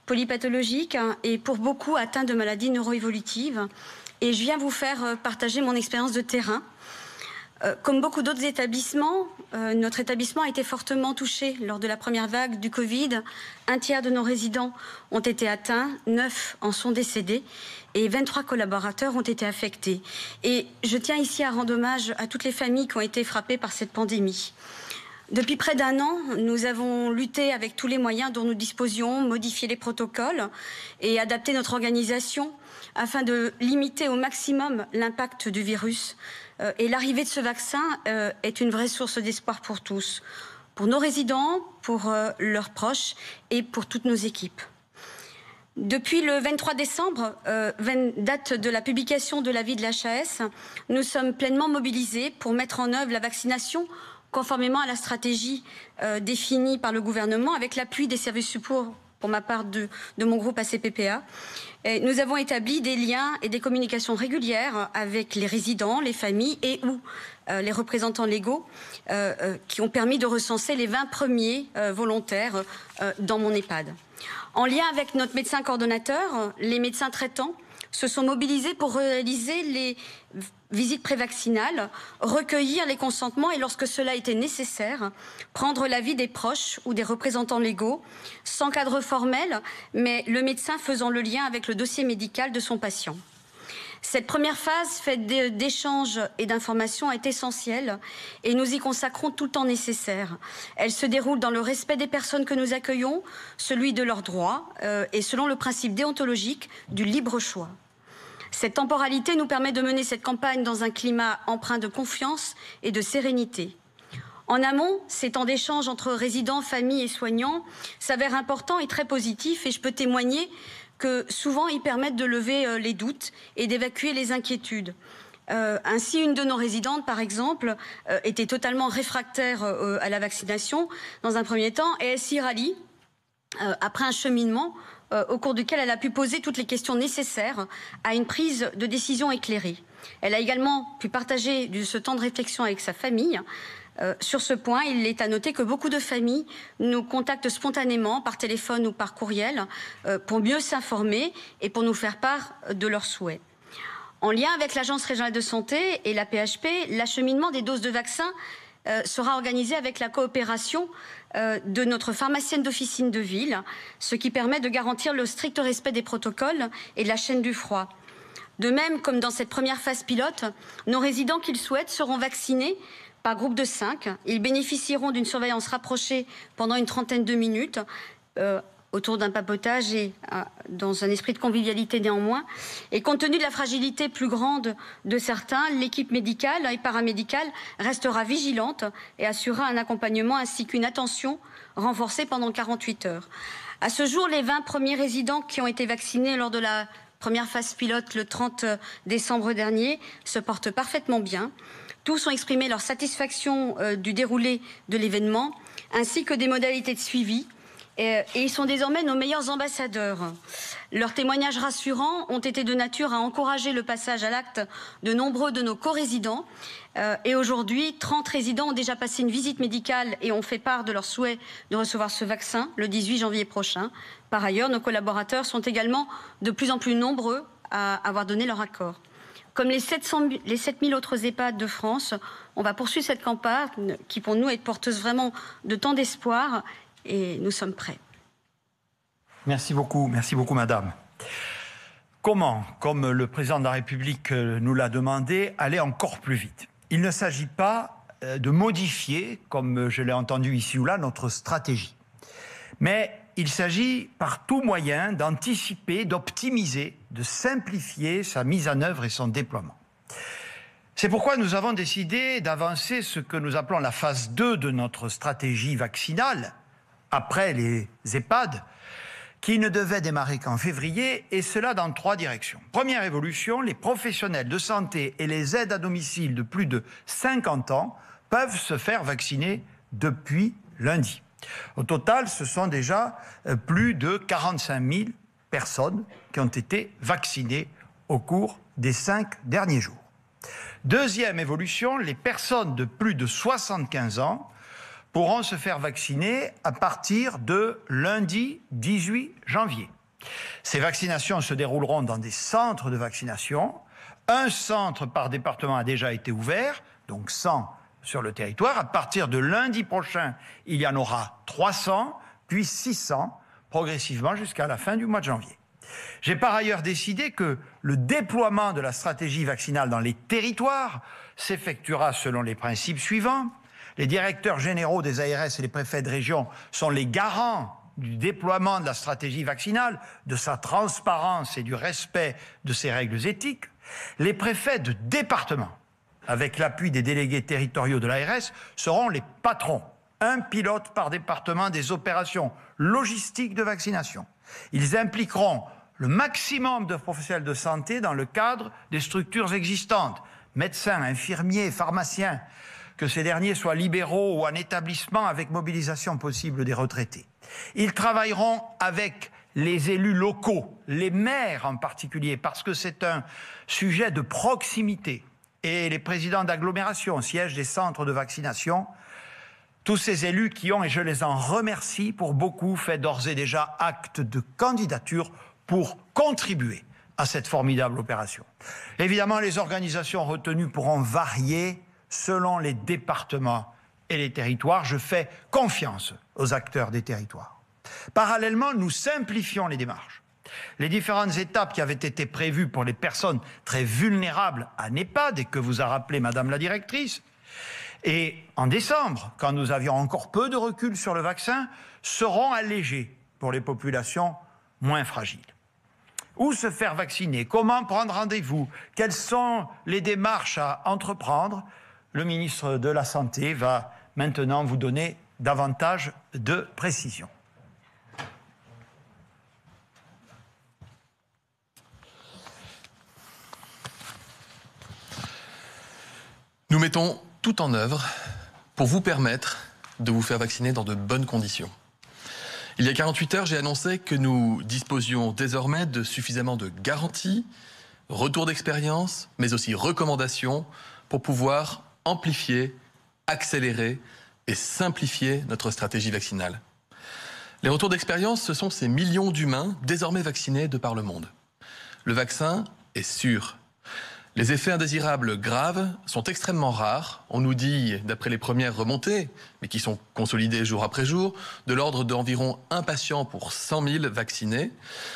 polypathologiques et pour beaucoup atteints de maladies neuroévolutives. Et je viens vous faire partager mon expérience de terrain. Comme beaucoup d'autres établissements, notre établissement a été fortement touché lors de la première vague du Covid. Un tiers de nos résidents ont été atteints, 9 en sont décédés et 23 collaborateurs ont été affectés. Et je tiens ici à rendre hommage à toutes les familles qui ont été frappées par cette pandémie. Depuis près d'1 an, nous avons lutté avec tous les moyens dont nous disposions, modifié les protocoles et adapté notre organisation afin de limiter au maximum l'impact du virus. Et l'arrivée de ce vaccin est une vraie source d'espoir pour tous, pour nos résidents, pour leurs proches et pour toutes nos équipes. Depuis le 23 décembre, date de la publication de l'avis de l'HAS, nous sommes pleinement mobilisés pour mettre en œuvre la vaccination conformément à la stratégie définie par le gouvernement avec l'appui des services support pour ma part de mon groupe ACPPA. Et nous avons établi des liens et des communications régulières avec les résidents, les familles et ou les représentants légaux qui ont permis de recenser les 20 premiers volontaires dans mon EHPAD. En lien avec notre médecin coordonnateur, les médecins traitants se sont mobilisés pour réaliser les visites prévaccinales, recueillir les consentements et, lorsque cela était nécessaire, prendre l'avis des proches ou des représentants légaux, sans cadre formel, mais le médecin faisant le lien avec le dossier médical de son patient. Cette première phase faite d'échanges et d'informations est essentielle et nous y consacrons tout le temps nécessaire. Elle se déroule dans le respect des personnes que nous accueillons, celui de leurs droits et selon le principe déontologique du libre choix. Cette temporalité nous permet de mener cette campagne dans un climat empreint de confiance et de sérénité. En amont, ces temps d'échange entre résidents, familles et soignants s'avèrent importants et très positifs et je peux témoigner que souvent ils permettent de lever les doutes et d'évacuer les inquiétudes. Ainsi, une de nos résidentes, par exemple, était totalement réfractaire à la vaccination dans un premier temps et elle s'y rallie après un cheminement au cours duquel elle a pu poser toutes les questions nécessaires à une prise de décision éclairée. Elle a également pu partager ce temps de réflexion avec sa famille. Sur ce point, il est à noter que beaucoup de familles nous contactent spontanément par téléphone ou par courriel pour mieux s'informer et pour nous faire part de leurs souhaits. En lien avec l'Agence régionale de santé et la PHP, l'acheminement des doses de vaccins sera organisé avec la coopération de notre pharmacienne d'officine de ville, ce qui permet de garantir le strict respect des protocoles et de la chaîne du froid. De même, comme dans cette première phase pilote, nos résidents qui le souhaitent seront vaccinés par groupe de 5. Ils bénéficieront d'une surveillance rapprochée pendant une trentaine de minutes autour d'un papotage et dans un esprit de convivialité néanmoins. Et compte tenu de la fragilité plus grande de certains, l'équipe médicale et paramédicale restera vigilante et assurera un accompagnement ainsi qu'une attention renforcée pendant 48 heures. À ce jour, les 20 premiers résidents qui ont été vaccinés lors de la première phase pilote le 30 décembre dernier se portent parfaitement bien. Tous ont exprimé leur satisfaction du déroulé de l'événement, ainsi que des modalités de suivi. Et ils sont désormais nos meilleurs ambassadeurs. Leurs témoignages rassurants ont été de nature à encourager le passage à l'acte de nombreux de nos co-résidents. Et aujourd'hui, 30 résidents ont déjà passé une visite médicale et ont fait part de leur souhait de recevoir ce vaccin le 18 janvier prochain. Par ailleurs, nos collaborateurs sont également de plus en plus nombreux à avoir donné leur accord. Comme les 7000 autres EHPAD de France, on va poursuivre cette campagne qui, pour nous, est porteuse vraiment de tant d'espoir et nous sommes prêts. Merci beaucoup, madame. Comment, comme le président de la République nous l'a demandé, aller encore plus vite? Il ne s'agit pas de modifier, comme je l'ai entendu ici ou là, notre stratégie. Mais il s'agit par tout moyen d'anticiper, d'optimiser, de simplifier sa mise en œuvre et son déploiement. C'est pourquoi nous avons décidé d'avancer ce que nous appelons la phase 2 de notre stratégie vaccinale, après les EHPAD, qui ne devait démarrer qu'en février, et cela dans 3 directions. Première évolution, les professionnels de santé et les aides à domicile de plus de 50 ans peuvent se faire vacciner depuis lundi. Au total, ce sont déjà plus de 45 000 personnes qui ont été vaccinées au cours des 5 derniers jours. Deuxième évolution, les personnes de plus de 75 ans pourront se faire vacciner à partir de lundi 18 janvier. Ces vaccinations se dérouleront dans des centres de vaccination. Un centre par département a déjà été ouvert, donc 100 sur le territoire. À partir de lundi prochain, il y en aura 300, puis 600, progressivement jusqu'à la fin du mois de janvier. J'ai par ailleurs décidé que le déploiement de la stratégie vaccinale dans les territoires s'effectuera selon les principes suivants. Les directeurs généraux des ARS et les préfets de région sont les garants du déploiement de la stratégie vaccinale, de sa transparence et du respect de ses règles éthiques. Les préfets de département, avec l'appui des délégués territoriaux de l'ARS, seront les patrons. Un pilote par département des opérations logistiques de vaccination. Ils impliqueront le maximum de professionnels de santé dans le cadre des structures existantes, médecins, infirmiers, pharmaciens, que ces derniers soient libéraux ou en établissement avec mobilisation possible des retraités. Ils travailleront avec les élus locaux, les maires en particulier, parce que c'est un sujet de proximité. Et les présidents d'agglomération, sièges des centres de vaccination, tous ces élus qui ont, et je les en remercie pour beaucoup, fait d'ores et déjà acte de candidature pour contribuer à cette formidable opération. Évidemment, les organisations retenues pourront varier selon les départements et les territoires. Je fais confiance aux acteurs des territoires. Parallèlement, nous simplifions les démarches. Les différentes étapes qui avaient été prévues pour les personnes très vulnérables à EHPAD et que vous a rappelé Madame la directrice, et en décembre, quand nous avions encore peu de recul sur le vaccin, seront allégées pour les populations moins fragiles. Où se faire vacciner? Comment prendre rendez-vous? Quelles sont les démarches à entreprendre? Le ministre de la Santé va maintenant vous donner davantage de précisions. Nous mettons tout en œuvre pour vous permettre de vous faire vacciner dans de bonnes conditions. Il y a 48 heures, j'ai annoncé que nous disposions désormais de suffisamment de garanties, retours d'expérience, mais aussi recommandations pour pouvoir amplifier, accélérer et simplifier notre stratégie vaccinale. Les retours d'expérience, ce sont ces millions d'humains désormais vaccinés de par le monde. Le vaccin est sûr. Les effets indésirables graves sont extrêmement rares. On nous dit, d'après les premières remontées, mais qui sont consolidées jour après jour, de l'ordre d'environ 1 patient pour 100 000 vaccinés.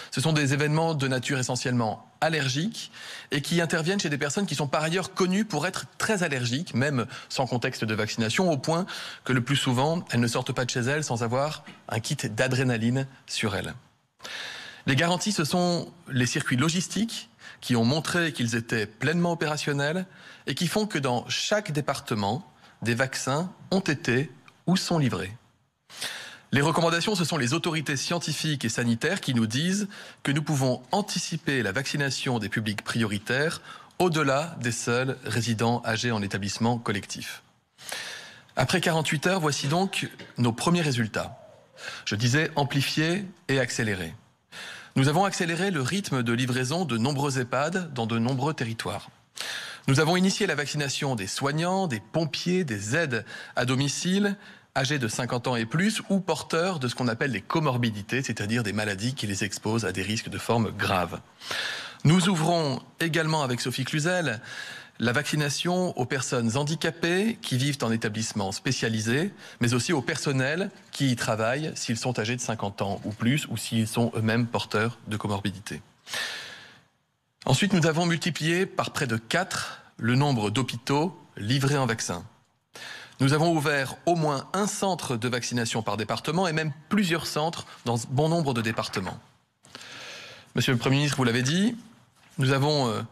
Ce sont des événements de nature essentiellement allergique et qui interviennent chez des personnes qui sont par ailleurs connues pour être très allergiques, même sans contexte de vaccination, au point que le plus souvent, elles ne sortent pas de chez elles sans avoir un kit d'adrénaline sur elles. Les garanties, ce sont les circuits logistiques qui ont montré qu'ils étaient pleinement opérationnels et qui font que dans chaque département, des vaccins ont été ou sont livrés. Les recommandations, ce sont les autorités scientifiques et sanitaires qui nous disent que nous pouvons anticiper la vaccination des publics prioritaires au-delà des seuls résidents âgés en établissement collectif. Après 48 heures, voici donc nos premiers résultats. Je disais amplifier et accélérer. Nous avons accéléré le rythme de livraison de nombreux EHPAD dans de nombreux territoires. Nous avons initié la vaccination des soignants, des pompiers, des aides à domicile, âgés de 50 ans et plus ou porteurs de ce qu'on appelle les comorbidités, c'est-à-dire des maladies qui les exposent à des risques de forme grave. Nous ouvrons également avec Sophie Cluzel la vaccination aux personnes handicapées qui vivent en établissement spécialisé, mais aussi au personnel qui y travaillent s'ils sont âgés de 50 ans ou plus ou s'ils sont eux-mêmes porteurs de comorbidités. Ensuite, nous avons multiplié par près de 4 le nombre d'hôpitaux livrés en vaccins. Nous avons ouvert au moins un centre de vaccination par département et même plusieurs centres dans bon nombre de départements. Monsieur le Premier ministre, vous l'avez dit, nous avons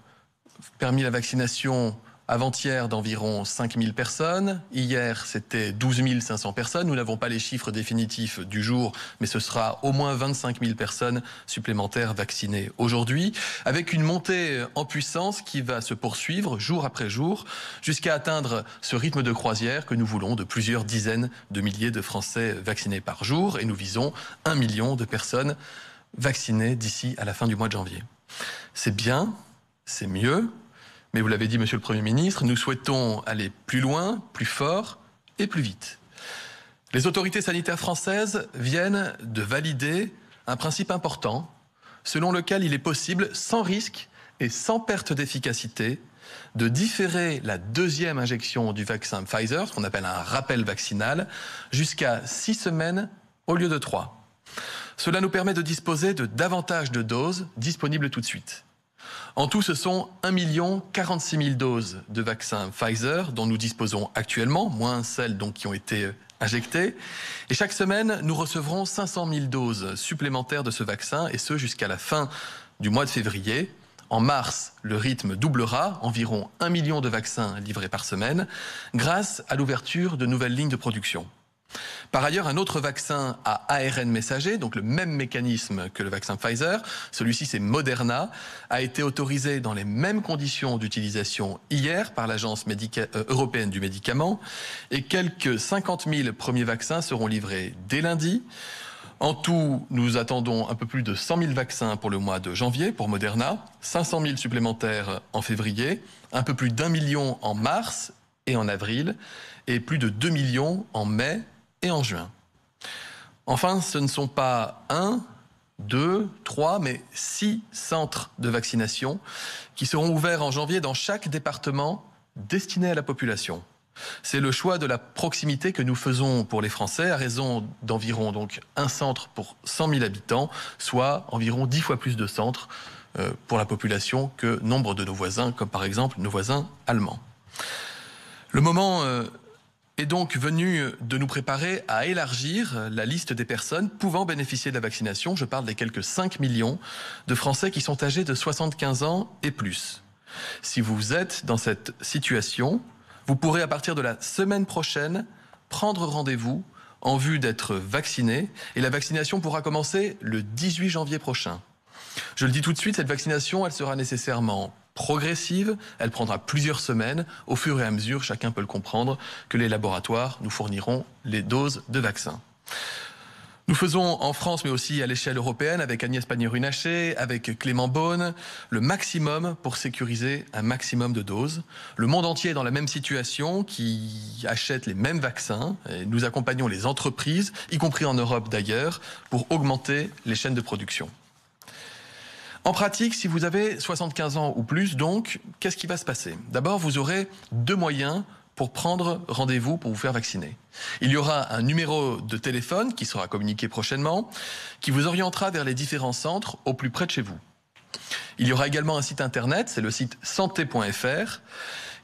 permis la vaccination avant-hier d'environ 5 000 personnes. Hier, c'était 12 500 personnes. Nous n'avons pas les chiffres définitifs du jour, mais ce sera au moins 25 000 personnes supplémentaires vaccinées aujourd'hui, avec une montée en puissance qui va se poursuivre jour après jour, jusqu'à atteindre ce rythme de croisière que nous voulons de plusieurs dizaines de milliers de Français vaccinés par jour. Et nous visons 1 million de personnes vaccinés d'ici à la fin du mois de janvier. C'est bien, c'est mieux, mais vous l'avez dit, Monsieur le Premier ministre, nous souhaitons aller plus loin, plus fort et plus vite. Les autorités sanitaires françaises viennent de valider un principe important, selon lequel il est possible, sans risque et sans perte d'efficacité, de différer la deuxième injection du vaccin Pfizer, ce qu'on appelle un rappel vaccinal, jusqu'à 6 semaines au lieu de 3. Cela nous permet de disposer de davantage de doses disponibles tout de suite. En tout, ce sont 1 046 000 doses de vaccin Pfizer dont nous disposons actuellement, moins celles donc qui ont été injectées. Et chaque semaine, nous recevrons 500 000 doses supplémentaires de ce vaccin, et ce jusqu'à la fin du mois de février. En mars, le rythme doublera, environ 1 million de vaccins livrés par semaine, grâce à l'ouverture de nouvelles lignes de production. Par ailleurs, un autre vaccin à ARN messager, donc le même mécanisme que le vaccin Pfizer, celui-ci c'est Moderna, a été autorisé dans les mêmes conditions d'utilisation hier par l'Agence européenne du médicament, et quelques 50 000 premiers vaccins seront livrés dès lundi. En tout, nous attendons un peu plus de 100 000 vaccins pour le mois de janvier pour Moderna, 500 000 supplémentaires en février, un peu plus d'1 million en mars et en avril, et plus de 2 millions en mai et en juin. Enfin, ce ne sont pas 1, 2, 3, mais 6 centres de vaccination qui seront ouverts en janvier dans chaque département destiné à la population. C'est le choix de la proximité que nous faisons pour les Français, à raison d'environ donc un centre pour 100 000 habitants, soit environ 10 fois plus de centres pour la population que nombre de nos voisins, comme par exemple nos voisins allemands. Le moment est donc venu de nous préparer à élargir la liste des personnes pouvant bénéficier de la vaccination. Je parle des quelques 5 millions de Français qui sont âgés de 75 ans et plus. Si vous êtes dans cette situation, vous pourrez à partir de la semaine prochaine prendre rendez-vous en vue d'être vacciné, et la vaccination pourra commencer le 18 janvier prochain. Je le dis tout de suite, cette vaccination, elle sera nécessairement progressive, elle prendra plusieurs semaines, au fur et à mesure, chacun peut le comprendre, que les laboratoires nous fourniront les doses de vaccins. Nous faisons en France, mais aussi à l'échelle européenne, avec Agnès Pannier-Runacher, avec Clément Beaune, le maximum pour sécuriser un maximum de doses. Le monde entier est dans la même situation, qui achète les mêmes vaccins. Et nous accompagnons les entreprises, y compris en Europe d'ailleurs, pour augmenter les chaînes de production. En pratique, si vous avez 75 ans ou plus, donc, qu'est-ce qui va se passer? D'abord, vous aurez 2 moyens pour prendre rendez-vous pour vous faire vacciner. Il y aura un numéro de téléphone qui sera communiqué prochainement, qui vous orientera vers les différents centres au plus près de chez vous. Il y aura également un site internet, c'est le site santé.fr,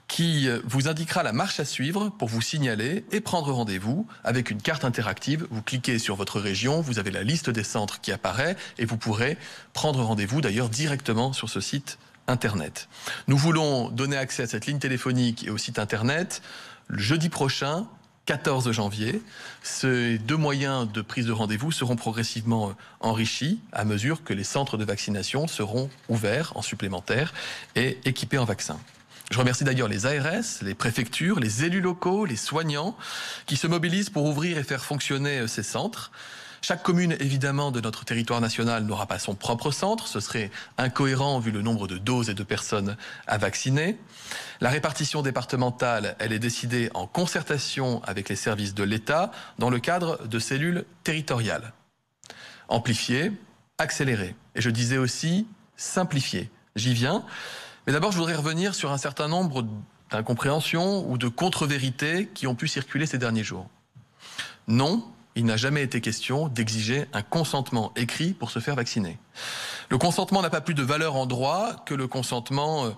qui vous indiquera la marche à suivre pour vous signaler et prendre rendez-vous avec une carte interactive. Vous cliquez sur votre région, vous avez la liste des centres qui apparaît et vous pourrez prendre rendez-vous d'ailleurs directement sur ce site internet. Nous voulons donner accès à cette ligne téléphonique et au site internet le jeudi prochain, 14 janvier. Ces 2 moyens de prise de rendez-vous seront progressivement enrichis à mesure que les centres de vaccination seront ouverts en supplémentaire et équipés en vaccins. Je remercie d'ailleurs les ARS, les préfectures, les élus locaux, les soignants qui se mobilisent pour ouvrir et faire fonctionner ces centres. Chaque commune, évidemment, de notre territoire national n'aura pas son propre centre. Ce serait incohérent vu le nombre de doses et de personnes à vacciner. La répartition départementale, elle est décidée en concertation avec les services de l'État dans le cadre de cellules territoriales. Amplifier, accélérer. Et je disais aussi simplifier. J'y viens. Mais d'abord, je voudrais revenir sur un certain nombre d'incompréhensions ou de contre-vérités qui ont pu circuler ces derniers jours. Non, il n'a jamais été question d'exiger un consentement écrit pour se faire vacciner. Le consentement n'a pas plus de valeur en droit que le consentement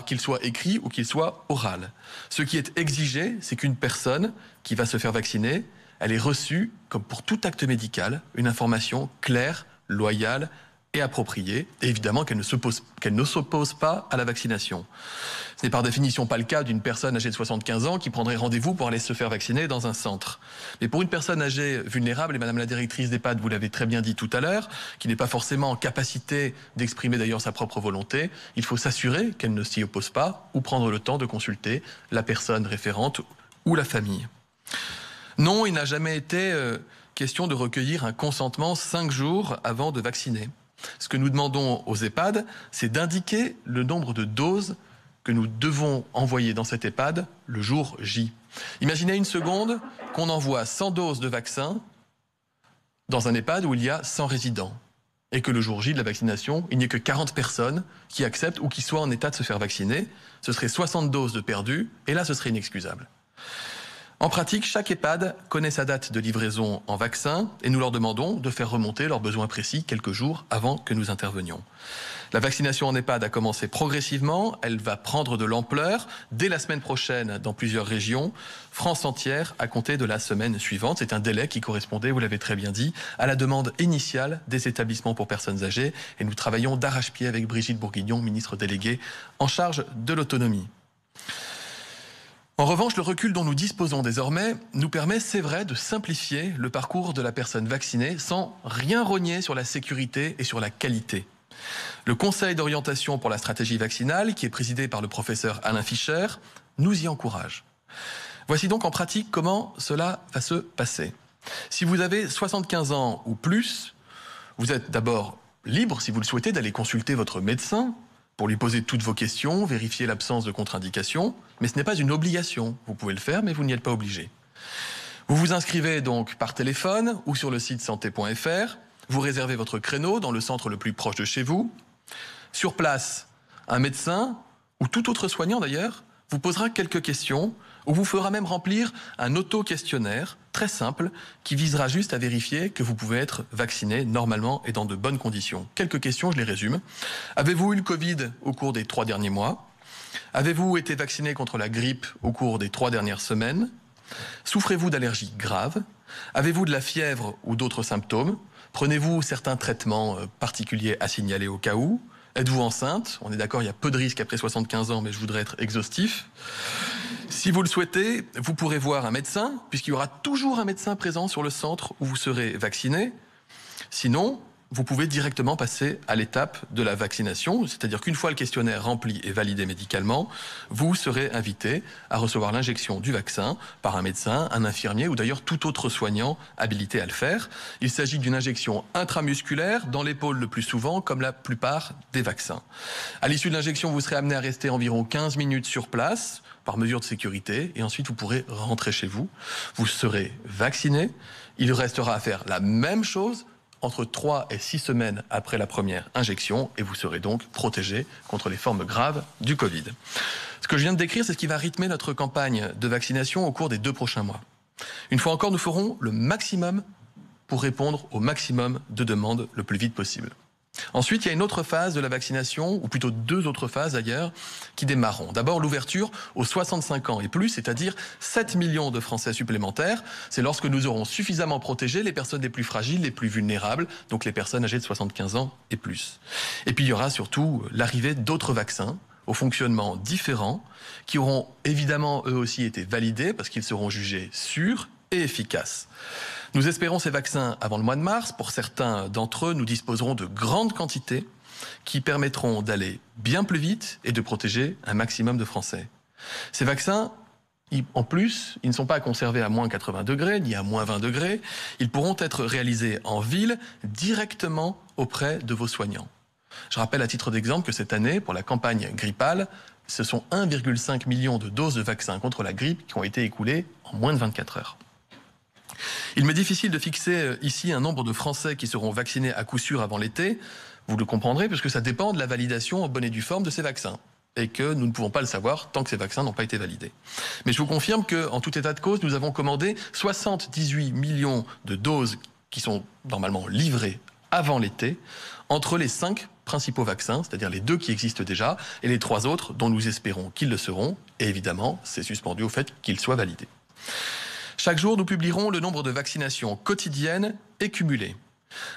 qu'il soit écrit ou qu'il soit oral. Ce qui est exigé, c'est qu'une personne qui va se faire vacciner, elle ait reçu, comme pour tout acte médical, une information claire, loyale et appropriée, et évidemment qu'elle ne s'oppose pas à la vaccination. Ce n'est par définition pas le cas d'une personne âgée de 75 ans qui prendrait rendez-vous pour aller se faire vacciner dans un centre. Mais pour une personne âgée vulnérable, et Madame la directrice d'EHPAD, vous l'avez très bien dit tout à l'heure, qui n'est pas forcément en capacité d'exprimer d'ailleurs sa propre volonté, il faut s'assurer qu'elle ne s'y oppose pas ou prendre le temps de consulter la personne référente ou la famille. Non, il n'a jamais été question de recueillir un consentement 5 jours avant de vacciner. Ce que nous demandons aux EHPAD, c'est d'indiquer le nombre de doses que nous devons envoyer dans cet EHPAD le jour J. Imaginez une seconde qu'on envoie 100 doses de vaccin dans un EHPAD où il y a 100 résidents. Et que le jour J de la vaccination, il n'y ait que 40 personnes qui acceptent ou qui soient en état de se faire vacciner. Ce serait 60 doses de perdues, et là, ce serait inexcusable. En pratique, chaque EHPAD connaît sa date de livraison en vaccin et nous leur demandons de faire remonter leurs besoins précis quelques jours avant que nous intervenions. La vaccination en EHPAD a commencé progressivement, elle va prendre de l'ampleur dès la semaine prochaine dans plusieurs régions, France entière à compter de la semaine suivante. C'est un délai qui correspondait, vous l'avez très bien dit, à la demande initiale des établissements pour personnes âgées et nous travaillons d'arrache-pied avec Brigitte Bourguignon, ministre déléguée en charge de l'autonomie. En revanche, le recul dont nous disposons désormais nous permet, c'est vrai, de simplifier le parcours de la personne vaccinée sans rien rogner sur la sécurité et sur la qualité. Le Conseil d'orientation pour la stratégie vaccinale, qui est présidé par le professeur Alain Fischer, nous y encourage. Voici donc en pratique comment cela va se passer. Si vous avez 75 ans ou plus, vous êtes d'abord libre, si vous le souhaitez, d'aller consulter votre médecin pour lui poser toutes vos questions, vérifier l'absence de contre-indication, mais ce n'est pas une obligation. Vous pouvez le faire, mais vous n'y êtes pas obligé. Vous vous inscrivez donc par téléphone ou sur le site santé.fr. Vous réservez votre créneau dans le centre le plus proche de chez vous. Sur place, un médecin, ou tout autre soignant d'ailleurs, vous posera quelques questions ou vous fera même remplir un auto-questionnaire très simple qui visera juste à vérifier que vous pouvez être vacciné normalement et dans de bonnes conditions. Quelques questions, je les résume. Avez-vous eu le Covid au cours des 3 derniers mois? Avez-vous été vacciné contre la grippe au cours des 3 dernières semaines? Souffrez-vous d'allergies graves? Avez-vous de la fièvre ou d'autres symptômes? Prenez-vous certains traitements particuliers à signaler au cas où? Êtes-vous enceinte? On est d'accord, il y a peu de risques après 75 ans, mais je voudrais être exhaustif. Si vous le souhaitez, vous pourrez voir un médecin, puisqu'il y aura toujours un médecin présent sur le centre où vous serez vacciné. Sinon, vous pouvez directement passer à l'étape de la vaccination, c'est-à-dire qu'une fois le questionnaire rempli et validé médicalement, vous serez invité à recevoir l'injection du vaccin par un médecin, un infirmier ou d'ailleurs tout autre soignant habilité à le faire. Il s'agit d'une injection intramusculaire dans l'épaule le plus souvent, comme la plupart des vaccins. À l'issue de l'injection, vous serez amené à rester environ 15 minutes sur place, par mesure de sécurité, et ensuite vous pourrez rentrer chez vous. Vous serez vacciné, il restera à faire la même chose entre 3 et 6 semaines après la première injection et vous serez donc protégé contre les formes graves du Covid. Ce que je viens de décrire, c'est ce qui va rythmer notre campagne de vaccination au cours des 2 prochains mois. Une fois encore, nous ferons le maximum pour répondre au maximum de demandes le plus vite possible. Ensuite, il y a une autre phase de la vaccination, ou plutôt 2 autres phases d'ailleurs, qui démarreront. D'abord, l'ouverture aux 65 ans et plus, c'est-à-dire 7 millions de Français supplémentaires. C'est lorsque nous aurons suffisamment protégé les personnes les plus fragiles, les plus vulnérables, donc les personnes âgées de 75 ans et plus. Et puis, il y aura surtout l'arrivée d'autres vaccins au fonctionnement différent, qui auront évidemment eux aussi été validés, parce qu'ils seront jugés sûrs et efficaces. Nous espérons ces vaccins avant le mois de mars. Pour certains d'entre eux, nous disposerons de grandes quantités qui permettront d'aller bien plus vite et de protéger un maximum de Français. Ces vaccins, en plus, ils ne sont pas à conserver à moins 80 degrés ni à moins 20 degrés. Ils pourront être réalisés en ville directement auprès de vos soignants. Je rappelle à titre d'exemple que cette année, pour la campagne grippale, ce sont 1,5 million de doses de vaccins contre la grippe qui ont été écoulées en moins de 24 heures. Il m'est difficile de fixer ici un nombre de Français qui seront vaccinés à coup sûr avant l'été. Vous le comprendrez, puisque ça dépend de la validation en bonne et due forme de ces vaccins. Et que nous ne pouvons pas le savoir tant que ces vaccins n'ont pas été validés. Mais je vous confirme qu'en tout état de cause, nous avons commandé 78 millions de doses qui sont normalement livrées avant l'été, entre les 5 principaux vaccins, c'est-à-dire les 2 qui existent déjà, et les 3 autres dont nous espérons qu'ils le seront. Et évidemment, c'est suspendu au fait qu'ils soient validés. Chaque jour, nous publierons le nombre de vaccinations quotidiennes et cumulées.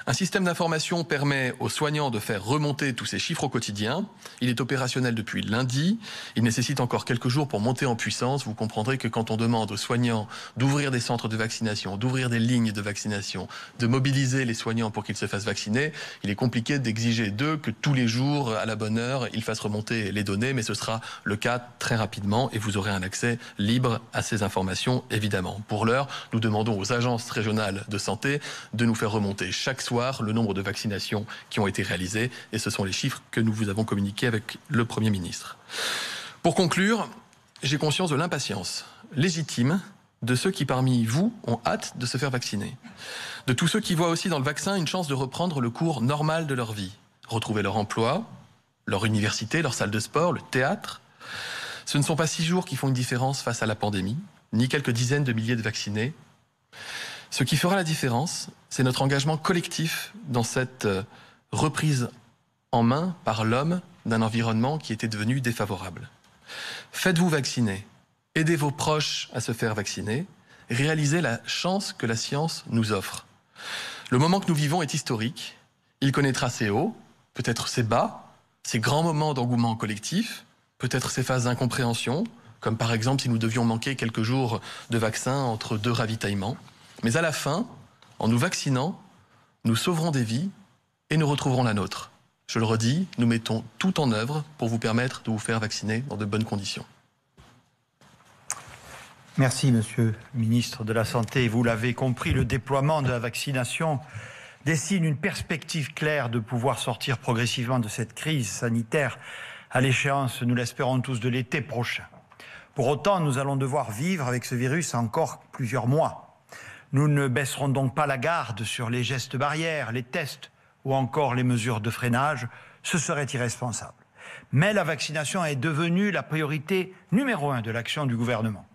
Un système d'information permet aux soignants de faire remonter tous ces chiffres au quotidien. Il est opérationnel depuis lundi. Il nécessite encore quelques jours pour monter en puissance. Vous comprendrez que quand on demande aux soignants d'ouvrir des centres de vaccination, d'ouvrir des lignes de vaccination, de mobiliser les soignants pour qu'ils se fassent vacciner, il est compliqué d'exiger d'eux que tous les jours, à la bonne heure, ils fassent remonter les données. Mais ce sera le cas très rapidement et vous aurez un accès libre à ces informations, évidemment. Pour l'heure, nous demandons aux agences régionales de santé de nous faire remonter chaque soir le nombre de vaccinations qui ont été réalisées et ce sont les chiffres que nous vous avons communiqués avec le Premier ministre. Pour conclure, j'ai conscience de l'impatience légitime de ceux qui parmi vous ont hâte de se faire vacciner, de tous ceux qui voient aussi dans le vaccin une chance de reprendre le cours normal de leur vie, retrouver leur emploi, leur université, leur salle de sport, le théâtre. Ce ne sont pas 6 jours qui font une différence face à la pandémie, ni quelques dizaines de milliers de vaccinés. Ce qui fera la différence, c'est notre engagement collectif dans cette reprise en main par l'homme d'un environnement qui était devenu défavorable. Faites-vous vacciner, aidez vos proches à se faire vacciner, réalisez la chance que la science nous offre. Le moment que nous vivons est historique, il connaîtra ses hauts, peut-être ses bas, ses grands moments d'engouement collectif, peut-être ses phases d'incompréhension, comme par exemple si nous devions manquer quelques jours de vaccin entre 2 ravitaillements. Mais à la fin, en nous vaccinant, nous sauverons des vies et nous retrouverons la nôtre. Je le redis, nous mettons tout en œuvre pour vous permettre de vous faire vacciner dans de bonnes conditions. Merci, Monsieur le ministre de la Santé. Vous l'avez compris, le déploiement de la vaccination dessine une perspective claire de pouvoir sortir progressivement de cette crise sanitaire à l'échéance, nous l'espérons tous, de l'été prochain. Pour autant, nous allons devoir vivre avec ce virus encore plusieurs mois. Nous ne baisserons donc pas la garde sur les gestes barrières, les tests ou encore les mesures de freinage. Ce serait irresponsable. Mais la vaccination est devenue la priorité numéro 1 de l'action du gouvernement.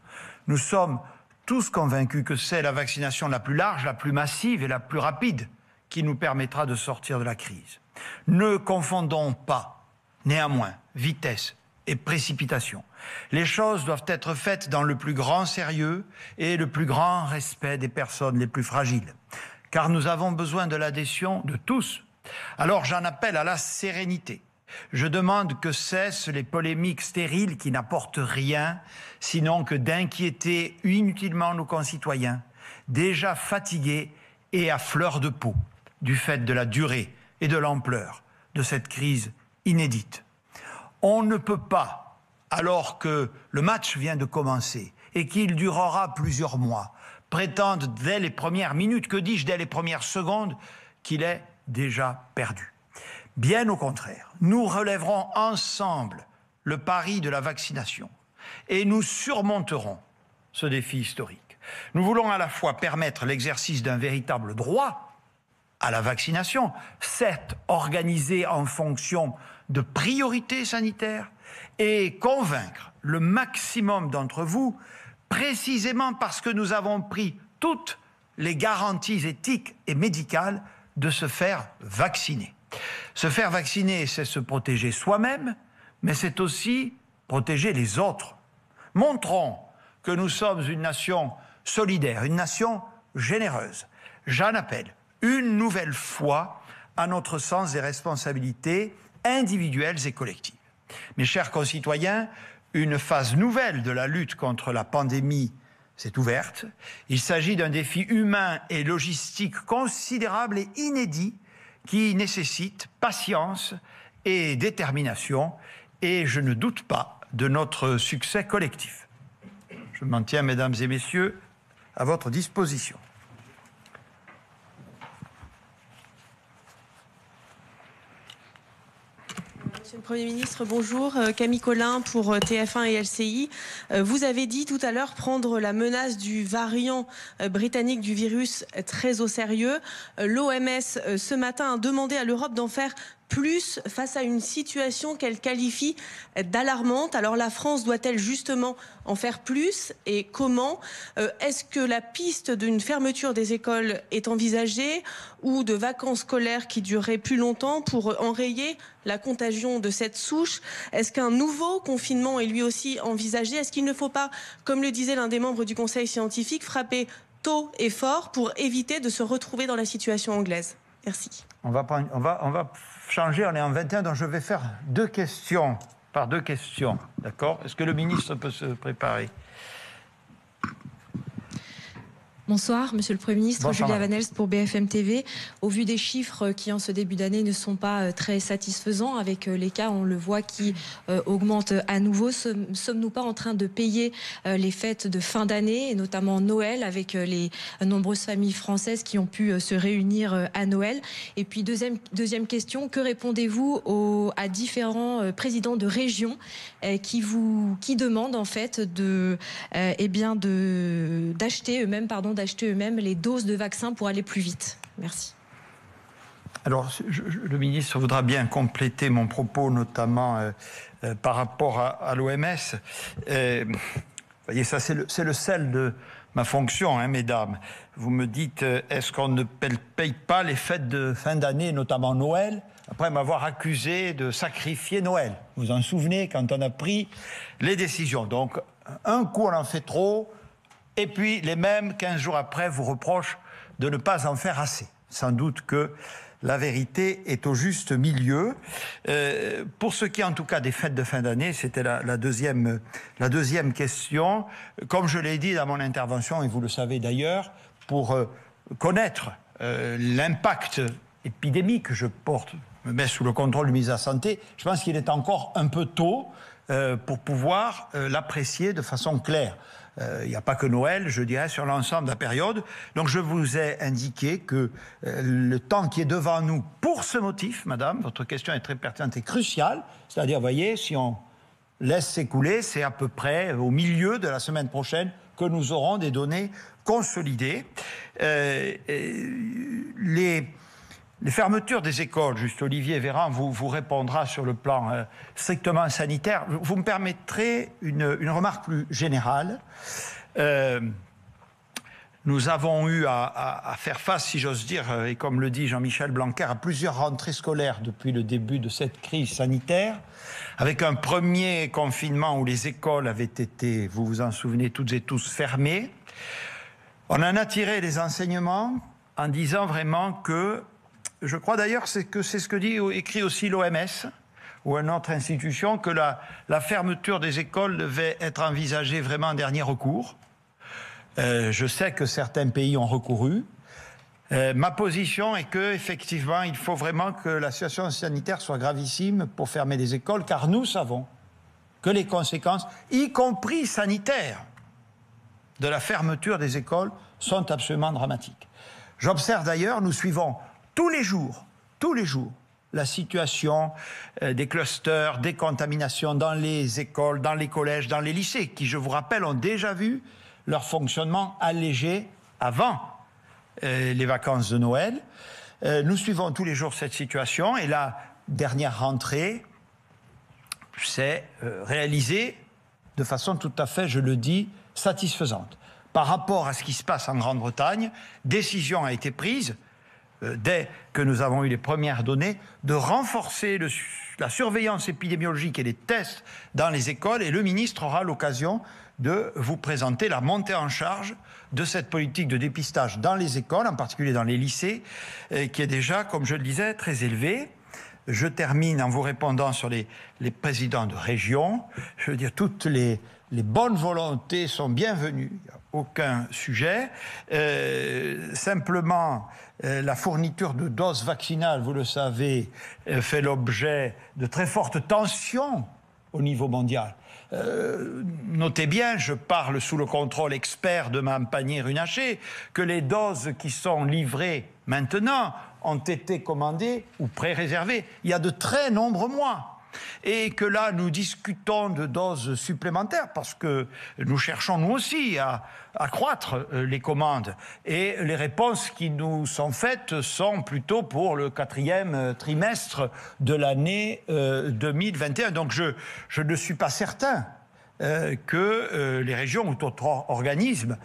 Nous sommes tous convaincus que c'est la vaccination la plus large, la plus massive et la plus rapide qui nous permettra de sortir de la crise. Ne confondons pas, néanmoins, vitesse et précipitation. Les choses doivent être faites dans le plus grand sérieux et le plus grand respect des personnes les plus fragiles. Car nous avons besoin de l'adhésion de tous. Alors j'en appelle à la sérénité. Je demande que cessent les polémiques stériles qui n'apportent rien, sinon que d'inquiéter inutilement nos concitoyens, déjà fatigués et à fleur de peau, du fait de la durée et de l'ampleur de cette crise inédite. On ne peut pas, alors que le match vient de commencer et qu'il durera plusieurs mois, prétendre dès les premières minutes, que dis-je, dès les premières secondes, qu'il est déjà perdu. Bien au contraire, nous relèverons ensemble le pari de la vaccination et nous surmonterons ce défi historique. Nous voulons à la fois permettre l'exercice d'un véritable droit à la vaccination, certes organisée en fonction de priorités sanitaires, et convaincre le maximum d'entre vous, précisément parce que nous avons pris toutes les garanties éthiques et médicales de se faire vacciner. Se faire vacciner, c'est se protéger soi-même, mais c'est aussi protéger les autres. Montrons que nous sommes une nation solidaire, une nation généreuse. J'en appelle une nouvelle fois à notre sens des responsabilités individuelles et collectives. Mes chers concitoyens, une phase nouvelle de la lutte contre la pandémie s'est ouverte. Il s'agit d'un défi humain et logistique considérable et inédit qui nécessite patience et détermination, et je ne doute pas de notre succès collectif. Je m'en tiens, mesdames et messieurs, à votre disposition. Monsieur le Premier ministre, bonjour. Camille Collin pour TF1 et LCI. Vous avez dit tout à l'heure prendre la menace du variant britannique du virus très au sérieux. L'OMS, ce matin, a demandé à l'Europe d'en faire plus face à une situation qu'elle qualifie d'alarmante. Alors la France doit-elle justement en faire plus et comment? Est-ce que la piste d'une fermeture des écoles est envisagée ou de vacances scolaires qui dureraient plus longtemps pour enrayer la contagion de cette souche? Est-ce qu'un nouveau confinement est lui aussi envisagé? Est-ce qu'il ne faut pas, comme le disait l'un des membres du Conseil scientifique, frapper tôt et fort pour éviter de se retrouver dans la situation anglaise? Merci. On va changer, on est en 21, donc je vais faire 2 questions, par 2 questions, d'accord? Est-ce que le ministre peut se préparer? Bonsoir, Monsieur le Premier ministre. Bonsoir. Julia Van Elst pour BFM TV. Au vu des chiffres qui, en ce début d'année, ne sont pas très satisfaisants, avec les cas, on le voit, qui augmentent à nouveau, sommes-nous pas en train de payer les fêtes de fin d'année, et notamment Noël, avec les nombreuses familles françaises qui ont pu se réunir à Noël? Et puis, deuxième question, que répondez-vous à différents présidents de régions qui demandent en fait d'acheter eux-mêmes les doses de vaccins pour aller plus vite? Merci. Alors, le ministre voudra bien compléter mon propos, notamment par rapport à l'OMS. Vous voyez, ça, c'est le sel de ma fonction, hein, mesdames. Vous me dites, est-ce qu'on ne paye pas les fêtes de fin d'année, notamment Noël, après m'avoir accusé de sacrifier Noël? Vous vous en souvenez, quand on a pris les décisions. Donc, un coup, on en fait trop, et puis les mêmes, 15 jours après, vous reprochent de ne pas en faire assez. Sans doute que la vérité est au juste milieu. Pour ce qui est en tout cas des fêtes de fin d'année, c'était la deuxième question. Comme je l'ai dit dans mon intervention, et vous le savez d'ailleurs, pour connaître l'impact épidémique que je me mets sous le contrôle du ministre de la Santé, je pense qu'il est encore un peu tôt pour pouvoir l'apprécier de façon claire. Il n'y a pas que Noël, je dirais, sur l'ensemble de la période. Donc je vous ai indiqué que le temps qui est devant nous, pour ce motif, madame, votre question est très pertinente et cruciale, c'est-à-dire, vous voyez, si on laisse s'écouler, c'est à peu près au milieu de la semaine prochaine que nous aurons des données consolidées. Les fermetures des écoles, juste Olivier Véran vous répondra sur le plan strictement sanitaire. Vous me permettrez une remarque plus générale. Nous avons eu à faire face, si j'ose dire, et comme le dit Jean-Michel Blanquer, à plusieurs rentrées scolaires depuis le début de cette crise sanitaire, avec un premier confinement où les écoles avaient été, vous vous en souvenez toutes et tous, fermées. On en a tiré les enseignements en disant vraiment que, je crois d'ailleurs que c'est ce que écrit aussi l'OMS ou une autre institution, que la fermeture des écoles devait être envisagée vraiment en dernier recours. Je sais que certains pays ont recouru. Ma position est qu'effectivement, il faut vraiment que la situation sanitaire soit gravissime pour fermer les écoles, car nous savons que les conséquences, y compris sanitaires, de la fermeture des écoles sont absolument dramatiques. J'observe d'ailleurs, nous suivons tous les jours, la situation des clusters, des contaminations dans les écoles, dans les collèges, dans les lycées, qui, je vous rappelle, ont déjà vu leur fonctionnement allégé avant les vacances de Noël. Nous suivons tous les jours cette situation, et la dernière rentrée s'est réalisée de façon tout à fait, je le dis, satisfaisante. Par rapport à ce qui se passe en Grande-Bretagne, décision a été prise, dès que nous avons eu les premières données, de renforcer la surveillance épidémiologique et les tests dans les écoles, et le ministre aura l'occasion de vous présenter la montée en charge de cette politique de dépistage dans les écoles, en particulier dans les lycées, qui est déjà, comme je le disais, très élevée. Je termine en vous répondant sur les présidents de région. Je veux dire, toutes les bonnes volontés sont bienvenues, il n'y a aucun sujet. Simplement, la fourniture de doses vaccinales, vous le savez, fait l'objet de très fortes tensions au niveau mondial. Notez bien, je parle sous le contrôle expert de Mme Pannier-Runacher, que les doses qui sont livrées maintenant ont été commandées ou pré-réservées il y a de très nombreux mois. Et que là, nous discutons de doses supplémentaires parce que nous cherchons, nous aussi, à accroître les commandes. Et les réponses qui nous sont faites sont plutôt pour le 4e trimestre de l'année 2021. Donc je ne suis pas certain que les régions ou d'autres organismes,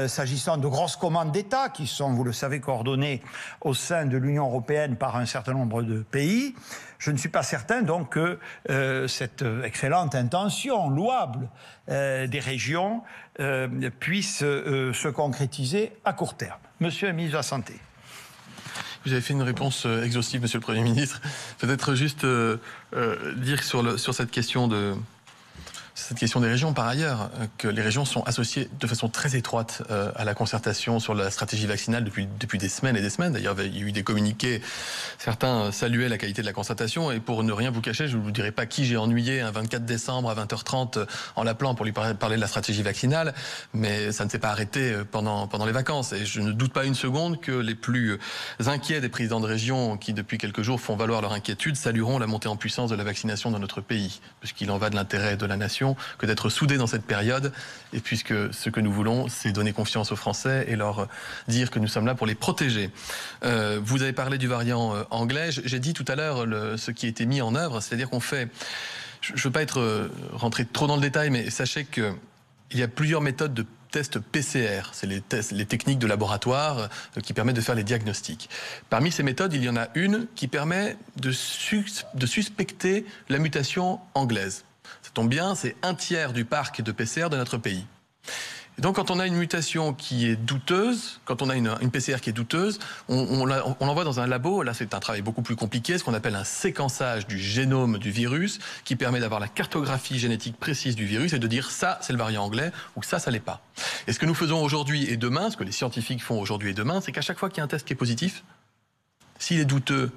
s'agissant de grosses commandes d'État, qui sont, vous le savez, coordonnées au sein de l'Union européenne par un certain nombre de pays, je ne suis pas certain donc que cette excellente intention, louable, des régions puisse se concrétiser à court terme. Monsieur le ministre de la Santé. Vous avez fait une réponse exhaustive, Monsieur le Premier ministre. Peut-être juste dire sur cette question des régions, par ailleurs, que les régions sont associées de façon très étroite à la concertation sur la stratégie vaccinale depuis des semaines et des semaines. D'ailleurs, il y a eu des communiqués. Certains saluaient la qualité de la concertation. Et pour ne rien vous cacher, je ne vous dirai pas qui j'ai ennuyé un 24 décembre à 20h30 en l'appelant pour lui parler de la stratégie vaccinale. Mais ça ne s'est pas arrêté pendant les vacances. Et je ne doute pas une seconde que les plus inquiets des présidents de région qui, depuis quelques jours, font valoir leur inquiétude, salueront la montée en puissance de la vaccination dans notre pays. Puisqu'il en va de l'intérêt de la nation que d'être soudés dans cette période, et puisque ce que nous voulons, c'est donner confiance aux Français et leur dire que nous sommes là pour les protéger. Vous avez parlé du variant anglais. J'ai dit tout à l'heure ce qui a été mis en œuvre, c'est-à-dire qu'on fait... Je ne veux pas rentrer trop dans le détail, mais sachez qu'il y a plusieurs méthodes de tests PCR, c'est les techniques de laboratoire qui permettent de faire les diagnostics. Parmi ces méthodes, il y en a une qui permet de suspecter la mutation anglaise. Ça tombe bien, c'est 1/3 du parc de PCR de notre pays. Et donc, quand on a une mutation qui est douteuse, quand on a une PCR qui est douteuse, on l'envoie dans un labo. Là, c'est un travail beaucoup plus compliqué, ce qu'on appelle un séquençage du génome du virus, qui permet d'avoir la cartographie génétique précise du virus et de dire ça, c'est le variant anglais, ou ça l'est pas. Et ce que nous faisons aujourd'hui et demain, ce que les scientifiques font aujourd'hui et demain, c'est qu'à chaque fois qu'il y a un test qui est positif, s'il est douteux,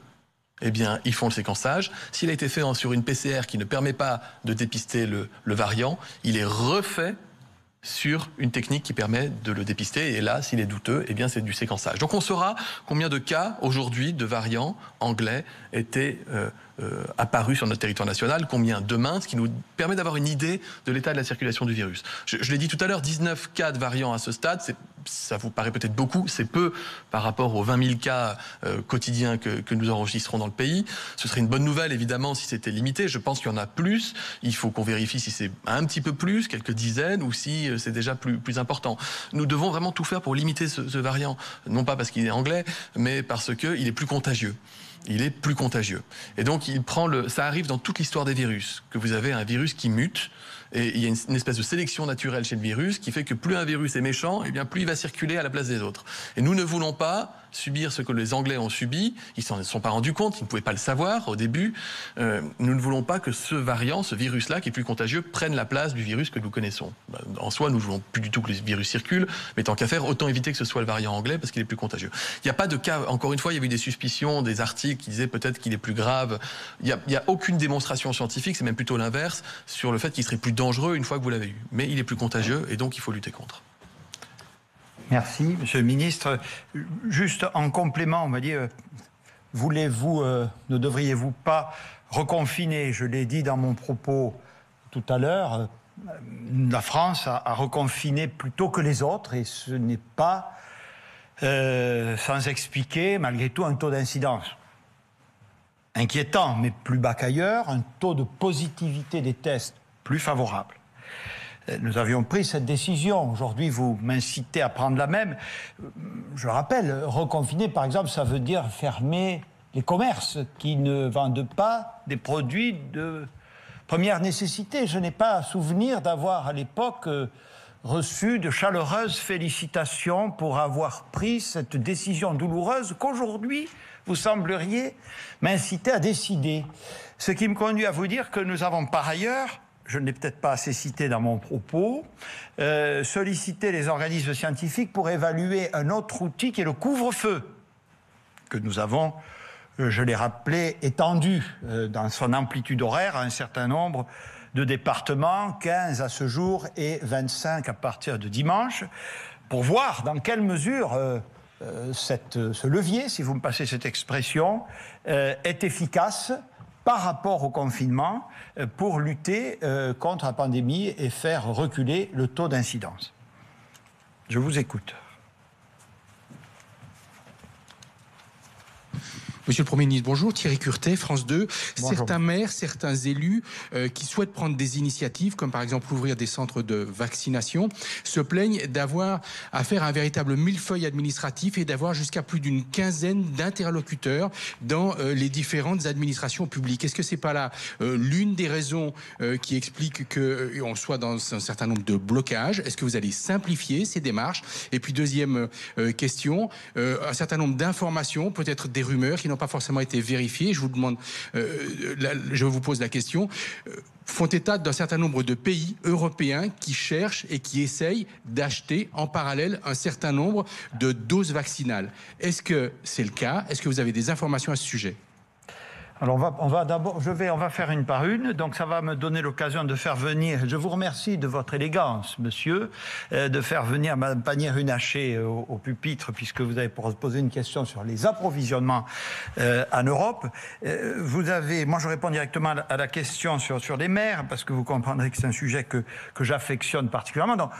eh bien, ils font le séquençage. S'il a été fait sur une PCR qui ne permet pas de dépister le variant, il est refait sur une technique qui permet de le dépister. Et là, s'il est douteux, eh bien, c'est du séquençage. Donc, on saura combien de cas, aujourd'hui, de variants anglais étaient apparus sur notre territoire national, combien demain, ce qui nous permet d'avoir une idée de l'état de la circulation du virus. Je l'ai dit tout à l'heure, 19 cas de variants à ce stade, ça vous paraît peut-être beaucoup, c'est peu par rapport aux 20 000 cas quotidiens que nous enregistrons dans le pays. Ce serait une bonne nouvelle, évidemment, si c'était limité. Je pense qu'il y en a plus. Il faut qu'on vérifie si c'est un petit peu plus, quelques dizaines, ou si c'est déjà plus important. Nous devons vraiment tout faire pour limiter ce variant. Non pas parce qu'il est anglais, mais parce qu'il est plus contagieux. Il est plus contagieux. Et donc, ça arrive dans toute l'histoire des virus, que vous avez un virus qui mute, et il y a une espèce de sélection naturelle chez le virus qui fait que plus un virus est méchant, eh bien plus il va circuler à la place des autres. Et nous ne voulons pas subir ce que les Anglais ont subi. Ils s'en sont pas rendus compte, ils ne pouvaient pas le savoir au début. Nous ne voulons pas que ce variant, ce virus-là, qui est plus contagieux, prenne la place du virus que nous connaissons. En soi, nous ne voulons plus du tout que le virus circule, mais tant qu'à faire, autant éviter que ce soit le variant anglais parce qu'il est plus contagieux. Il n'y a pas de cas, encore une fois, il y a eu des suspicions, des articles qui disaient peut-être qu'il est plus grave. Il n'y a aucune démonstration scientifique, c'est même plutôt l'inverse, sur le fait qu'il serait plus dangereux une fois que vous l'avez eu. Mais il est plus contagieux et donc il faut lutter contre. Merci, Monsieur le Ministre. Juste en complément, on va dire, ne devriez-vous pas reconfiner? Je l'ai dit dans mon propos tout à l'heure, la France a reconfiné plus tôt que les autres et ce n'est pas sans expliquer, malgré tout, un taux d'incidence inquiétant, mais plus bas qu'ailleurs, un taux de positivité des tests plus favorable. Nous avions pris cette décision. Aujourd'hui, vous m'incitez à prendre la même. Je rappelle, reconfiner, par exemple, ça veut dire fermer les commerces qui ne vendent pas des produits de première nécessité. Je n'ai pas souvenir d'avoir, à l'époque, reçu de chaleureuses félicitations pour avoir pris cette décision douloureuse qu'aujourd'hui, vous sembleriez m'inciter à décider. Ce qui me conduit à vous dire que nous avons par ailleurs, je ne l'ai peut-être pas assez cité dans mon propos, sollicité les organismes scientifiques pour évaluer un autre outil qui est le couvre-feu, que nous avons, je l'ai rappelé, étendu dans son amplitude horaire à un certain nombre de départements, 15 à ce jour et 25 à partir de dimanche, pour voir dans quelle mesure ce levier, si vous me passez cette expression, est efficace par rapport au confinement pour lutter contre la pandémie et faire reculer le taux d'incidence. Je vous écoute. Monsieur le Premier ministre, bonjour. Thierry Curtet, France 2. Bonjour. Certains maires, certains élus qui souhaitent prendre des initiatives, comme par exemple ouvrir des centres de vaccination, se plaignent d'avoir à faire un véritable millefeuille administratif et d'avoir jusqu'à plus d'une quinzaine d'interlocuteurs dans les différentes administrations publiques. Est-ce que c'est pas là l'une des raisons qui explique qu'on soit dans un certain nombre de blocages? Est-ce que vous allez simplifier ces démarches? Et puis deuxième question, un certain nombre d'informations, peut-être des rumeurs qui n'ont pas forcément été vérifiées. Je vous pose la question. Font état d'un certain nombre de pays européens qui cherchent et qui essayent d'acheter en parallèle un certain nombre de doses vaccinales. Est-ce que c'est le cas? Est-ce que vous avez des informations à ce sujet? Alors on va faire une par une, donc ça va me donner l'occasion de faire venir, je vous remercie de votre élégance, monsieur, de faire venir Mme Pannier-Runacher au pupitre, puisque vous avez posé une question sur les approvisionnements en Europe. Moi je réponds directement à la question sur les maires, parce que vous comprendrez que c'est un sujet que j'affectionne particulièrement. Donc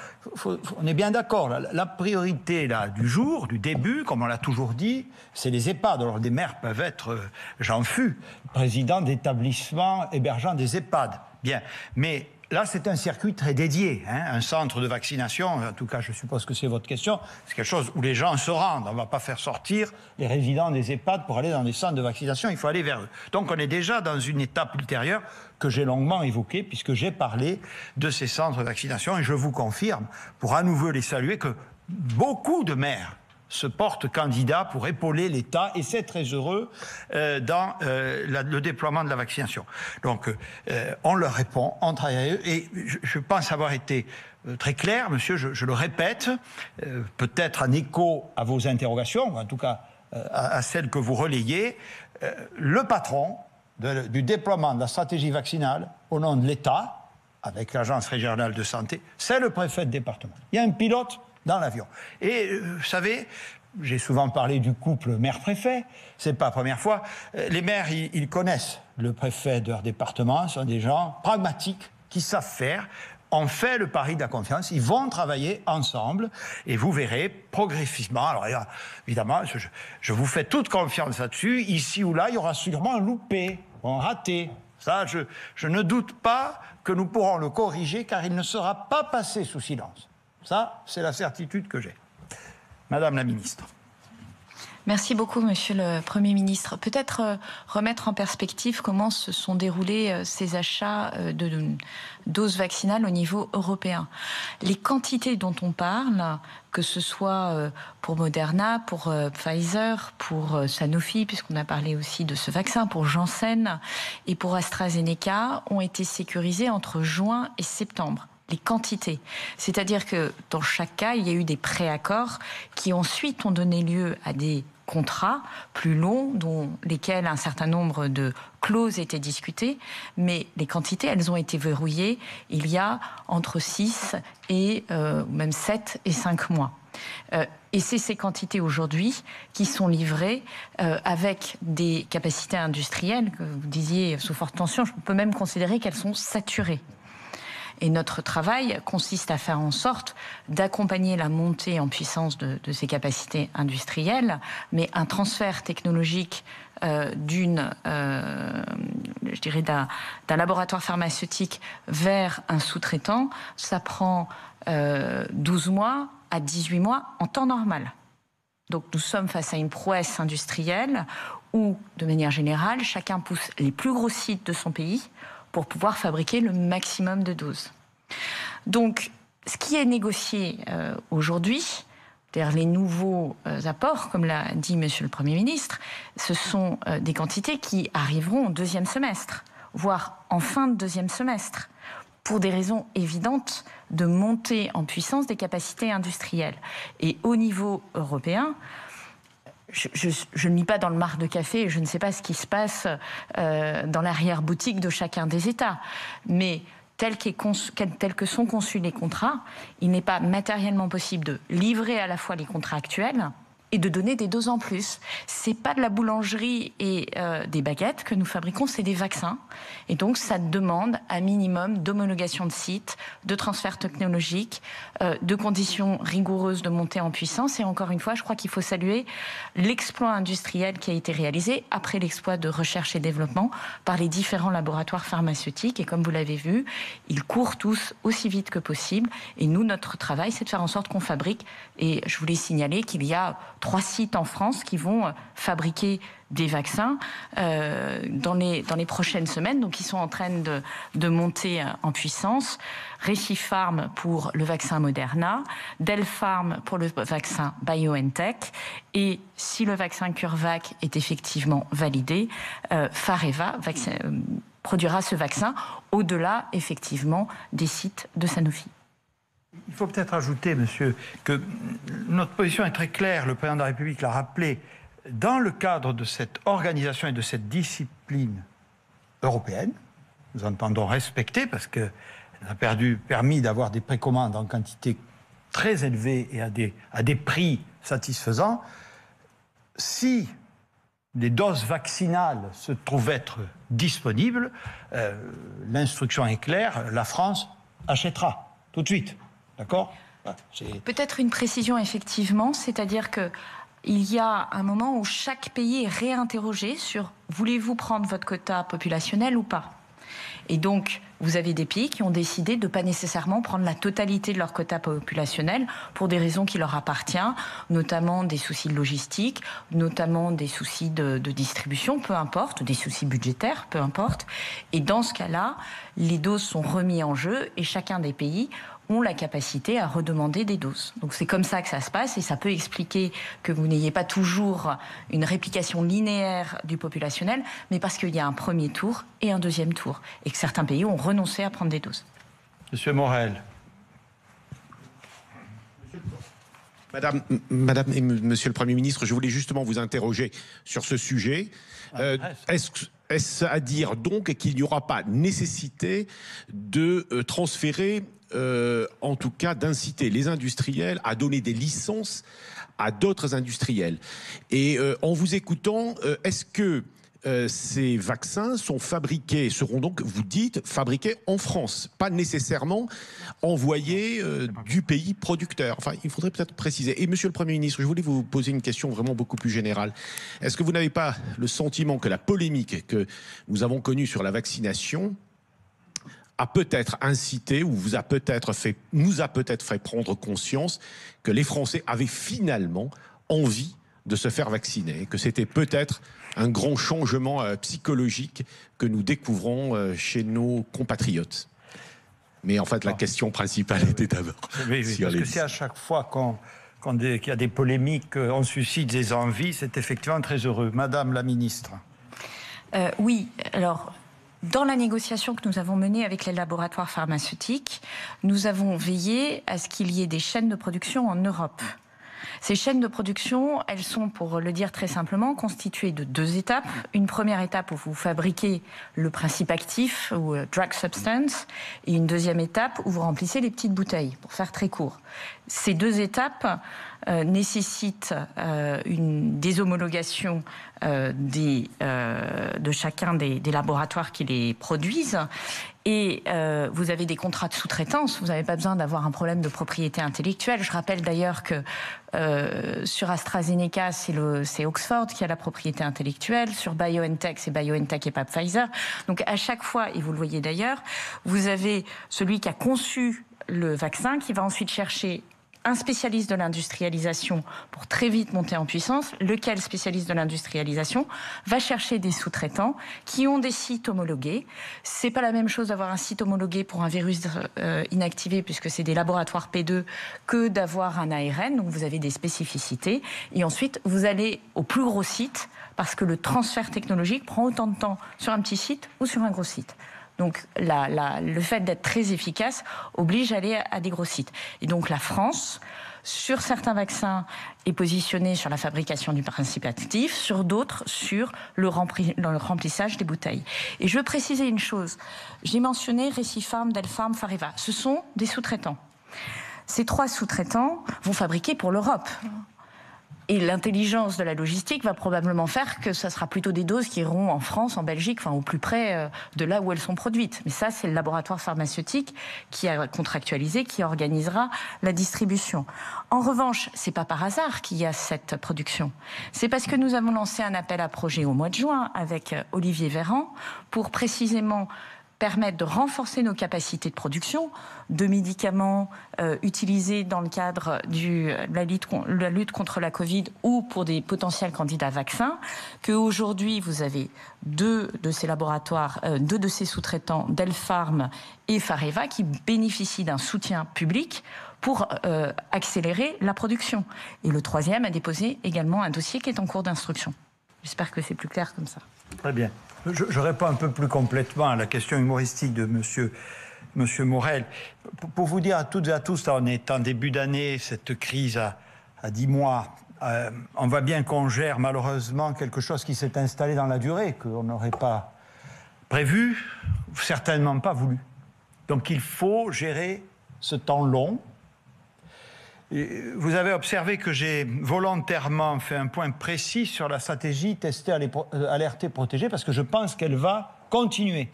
on est bien d'accord, la priorité là, du jour, du début, comme on l'a toujours dit, c'est les EHPAD. Alors des maires peuvent être, j'en fus, président d'établissements hébergeant des EHPAD. Bien, mais là c'est un circuit très dédié, un centre de vaccination, en tout cas je suppose que c'est votre question, c'est quelque chose où les gens se rendent. On ne va pas faire sortir les résidents des EHPAD pour aller dans des centres de vaccination, il faut aller vers eux. Donc on est déjà dans une étape ultérieure que j'ai longuement évoquée, puisque j'ai parlé de ces centres de vaccination, et je vous confirme, pour à nouveau les saluer, que beaucoup de maires se portent candidats pour épauler l'État, et c'est très heureux dans le déploiement de la vaccination. Donc, on leur répond, on travaille avec eux, et je pense avoir été très clair, monsieur, je le répète, peut-être en écho à vos interrogations, ou en tout cas à celles que vous relayez, le patron du déploiement de la stratégie vaccinale au nom de l'État, avec l'Agence régionale de santé, c'est le préfet de département. Il y a un pilote dans l'avion. Et vous savez, j'ai souvent parlé du couple maire-préfet, c'est pas la première fois. Les maires, ils connaissent le préfet de leur département, ce sont des gens pragmatiques qui savent faire. On fait le pari de la confiance, ils vont travailler ensemble et vous verrez progressivement. Alors évidemment, je vous fais toute confiance là-dessus. Ici ou là, il y aura sûrement un loupé, un raté. Ça, je ne doute pas que nous pourrons le corriger, car il ne sera pas passé sous silence. Ça, c'est la certitude que j'ai. Madame la ministre. Merci beaucoup, Monsieur le Premier ministre. Peut-être remettre en perspective comment se sont déroulés ces achats de doses vaccinales au niveau européen. Les quantités dont on parle, que ce soit pour Moderna, pour Pfizer, pour Sanofi, puisqu'on a parlé aussi de ce vaccin, pour Janssen et pour AstraZeneca, ont été sécurisées entre juin et septembre. Les quantités. C'est-à-dire que dans chaque cas, il y a eu des préaccords qui ensuite ont donné lieu à des contrats plus longs, dont lesquels un certain nombre de clauses étaient discutées, mais les quantités, elles ont été verrouillées il y a entre 6 et même 7 et 5 mois. Et c'est ces quantités aujourd'hui qui sont livrées avec des capacités industrielles, que vous disiez sous forte tension, je peux même considérer qu'elles sont saturées. Et notre travail consiste à faire en sorte d'accompagner la montée en puissance de ces capacités industrielles, mais un transfert technologique d'un laboratoire pharmaceutique vers un sous-traitant, ça prend 12 mois à 18 mois en temps normal. Donc nous sommes face à une prouesse industrielle où, de manière générale, chacun pousse les plus gros sites de son pays pour pouvoir fabriquer le maximum de doses. Donc, ce qui est négocié aujourd'hui, c'est-à-dire les nouveaux apports, comme l'a dit Monsieur le Premier ministre, ce sont des quantités qui arriveront au deuxième semestre, voire en fin de deuxième semestre, pour des raisons évidentes de montée en puissance des capacités industrielles. Et au niveau européen, je ne lis pas dans le marc de café, je ne sais pas ce qui se passe dans l'arrière-boutique de chacun des États. Mais tels que sont conçus les contrats, il n'est pas matériellement possible de livrer à la fois les contrats actuels et de donner des doses en plus. C'est pas de la boulangerie et des baguettes que nous fabriquons, c'est des vaccins. Et donc, ça demande un minimum d'homologation de site, de transfert technologique, de conditions rigoureuses de montée en puissance. Et encore une fois, je crois qu'il faut saluer l'exploit industriel qui a été réalisé après l'exploit de recherche et développement par les différents laboratoires pharmaceutiques. Et comme vous l'avez vu, ils courent tous aussi vite que possible. Et nous, notre travail, c'est de faire en sorte qu'on fabrique. Et je voulais signaler qu'il y a 3 sites en France qui vont fabriquer des vaccins dans les prochaines semaines. Donc, ils sont en train de monter en puissance. Recipharm pour le vaccin Moderna, Delpharm pour le vaccin BioNTech. Et si le vaccin CureVac est effectivement validé, Fareva produira ce vaccin au-delà, effectivement, des sites de Sanofi. Il faut peut-être ajouter, monsieur, que notre position est très claire. Le président de la République l'a rappelé. Dans le cadre de cette organisation et de cette discipline européenne, nous entendons respecter parce qu'elle a permis d'avoir des précommandes en quantité très élevée et à des prix satisfaisants. Si des doses vaccinales se trouvent être disponibles, l'instruction est claire, la France achètera tout de suite. D'accord ? Peut-être une précision, effectivement, c'est-à-dire que il y a un moment où chaque pays est réinterrogé sur voulez-vous prendre votre quota populationnel ou pas ? Et donc, vous avez des pays qui ont décidé de ne pas nécessairement prendre la totalité de leur quota populationnel pour des raisons qui leur appartiennent, notamment des soucis de logistique, notamment des soucis de distribution, peu importe, des soucis budgétaires, peu importe. Et dans ce cas-là, les doses sont remises en jeu et chacun des pays ont la capacité à redemander des doses. Donc c'est comme ça que ça se passe et ça peut expliquer que vous n'ayez pas toujours une réplication linéaire du populationnel, mais parce qu'il y a un premier tour et un deuxième tour et que certains pays ont renoncé à prendre des doses. Monsieur Morel. Madame et Monsieur le Premier ministre, je voulais justement vous interroger sur ce sujet. Est-ce à dire donc qu'il n'y aura pas nécessité de transférer, en tout cas d'inciter les industriels à donner des licences à d'autres industriels? Et en vous écoutant, est-ce que ces vaccins seront donc, vous dites, fabriqués en France, pas nécessairement envoyés du pays producteur? Enfin, il faudrait peut-être préciser. Et Monsieur le Premier ministre, je voulais vous poser une question vraiment beaucoup plus générale. Est-ce que vous n'avez pas le sentiment que la polémique que nous avons connue sur la vaccination a peut-être incité ou nous a peut-être fait prendre conscience que les Français avaient finalement envie de se faire vacciner, que c'était peut-être un grand changement psychologique que nous découvrons chez nos compatriotes? Mais en fait, la question principale était d'abord... Oui, parce que c'est à chaque fois qu'il y a des polémiques, on suscite des envies, c'est effectivement très heureux. Madame la ministre. Oui, alors... Dans la négociation que nous avons menée avec les laboratoires pharmaceutiques, nous avons veillé à ce qu'il y ait des chaînes de production en Europe. Ces chaînes de production, elles sont, pour le dire très simplement, constituées de 2 étapes. Une première étape où vous fabriquez le principe actif, ou drug substance, et une deuxième étape où vous remplissez les petites bouteilles, pour faire très court. Ces 2 étapes nécessitent une déshomologation de chacun des laboratoires qui les produisent. Et vous avez des contrats de sous-traitance, vous n'avez pas besoin d'avoir un problème de propriété intellectuelle. Je rappelle d'ailleurs que sur AstraZeneca, c'est Oxford qui a la propriété intellectuelle. Sur BioNTech, c'est BioNTech et pas Pfizer. Donc à chaque fois, et vous le voyez d'ailleurs, vous avez celui qui a conçu le vaccin qui va ensuite chercher un spécialiste de l'industrialisation pour très vite monter en puissance, lequel spécialiste de l'industrialisation va chercher des sous-traitants qui ont des sites homologués. C'est pas la même chose d'avoir un site homologué pour un virus inactivé, puisque c'est des laboratoires P2, que d'avoir un ARN, donc vous avez des spécificités. Et ensuite, vous allez au plus gros site, parce que le transfert technologique prend autant de temps sur un petit site ou sur un gros site. Donc le fait d'être très efficace oblige à aller à des gros sites. Et donc la France, sur certains vaccins, est positionnée sur la fabrication du principe actif, sur d'autres, sur le remplissage des bouteilles. Et je veux préciser une chose. J'ai mentionné Recipharm, Delpharm, Fareva. Ce sont des sous-traitants. Ces 3 sous-traitants vont fabriquer pour l'Europe. Et l'intelligence de la logistique va probablement faire que ça sera plutôt des doses qui iront en France, en Belgique, enfin au plus près de là où elles sont produites. Mais ça, c'est le laboratoire pharmaceutique qui a contractualisé, qui organisera la distribution. En revanche, c'est pas par hasard qu'il y a cette production. C'est parce que nous avons lancé un appel à projet au mois de juin avec Olivier Véran pour précisément permettre de renforcer nos capacités de production de médicaments utilisés dans le cadre de la lutte contre la Covid ou pour des potentiels candidats vaccins, qu'aujourd'hui vous avez deux de ces laboratoires, deux de ces sous-traitants, Delpharm et Fareva, qui bénéficient d'un soutien public pour accélérer la production. Et le troisième a déposé également un dossier qui est en cours d'instruction. J'espère que c'est plus clair comme ça. Très bien. Je réponds un peu plus complètement à la question humoristique de Monsieur Morel. Pour vous dire à toutes et à tous, on est en début d'année, cette crise à 10 mois. On voit bien qu'on gère malheureusement quelque chose qui s'est installé dans la durée, qu'on n'aurait pas prévu, certainement pas voulu. Donc il faut gérer ce temps long. Vous avez observé que j'ai volontairement fait un point précis sur la stratégie tester, alerter, protéger, parce que je pense qu'elle va continuer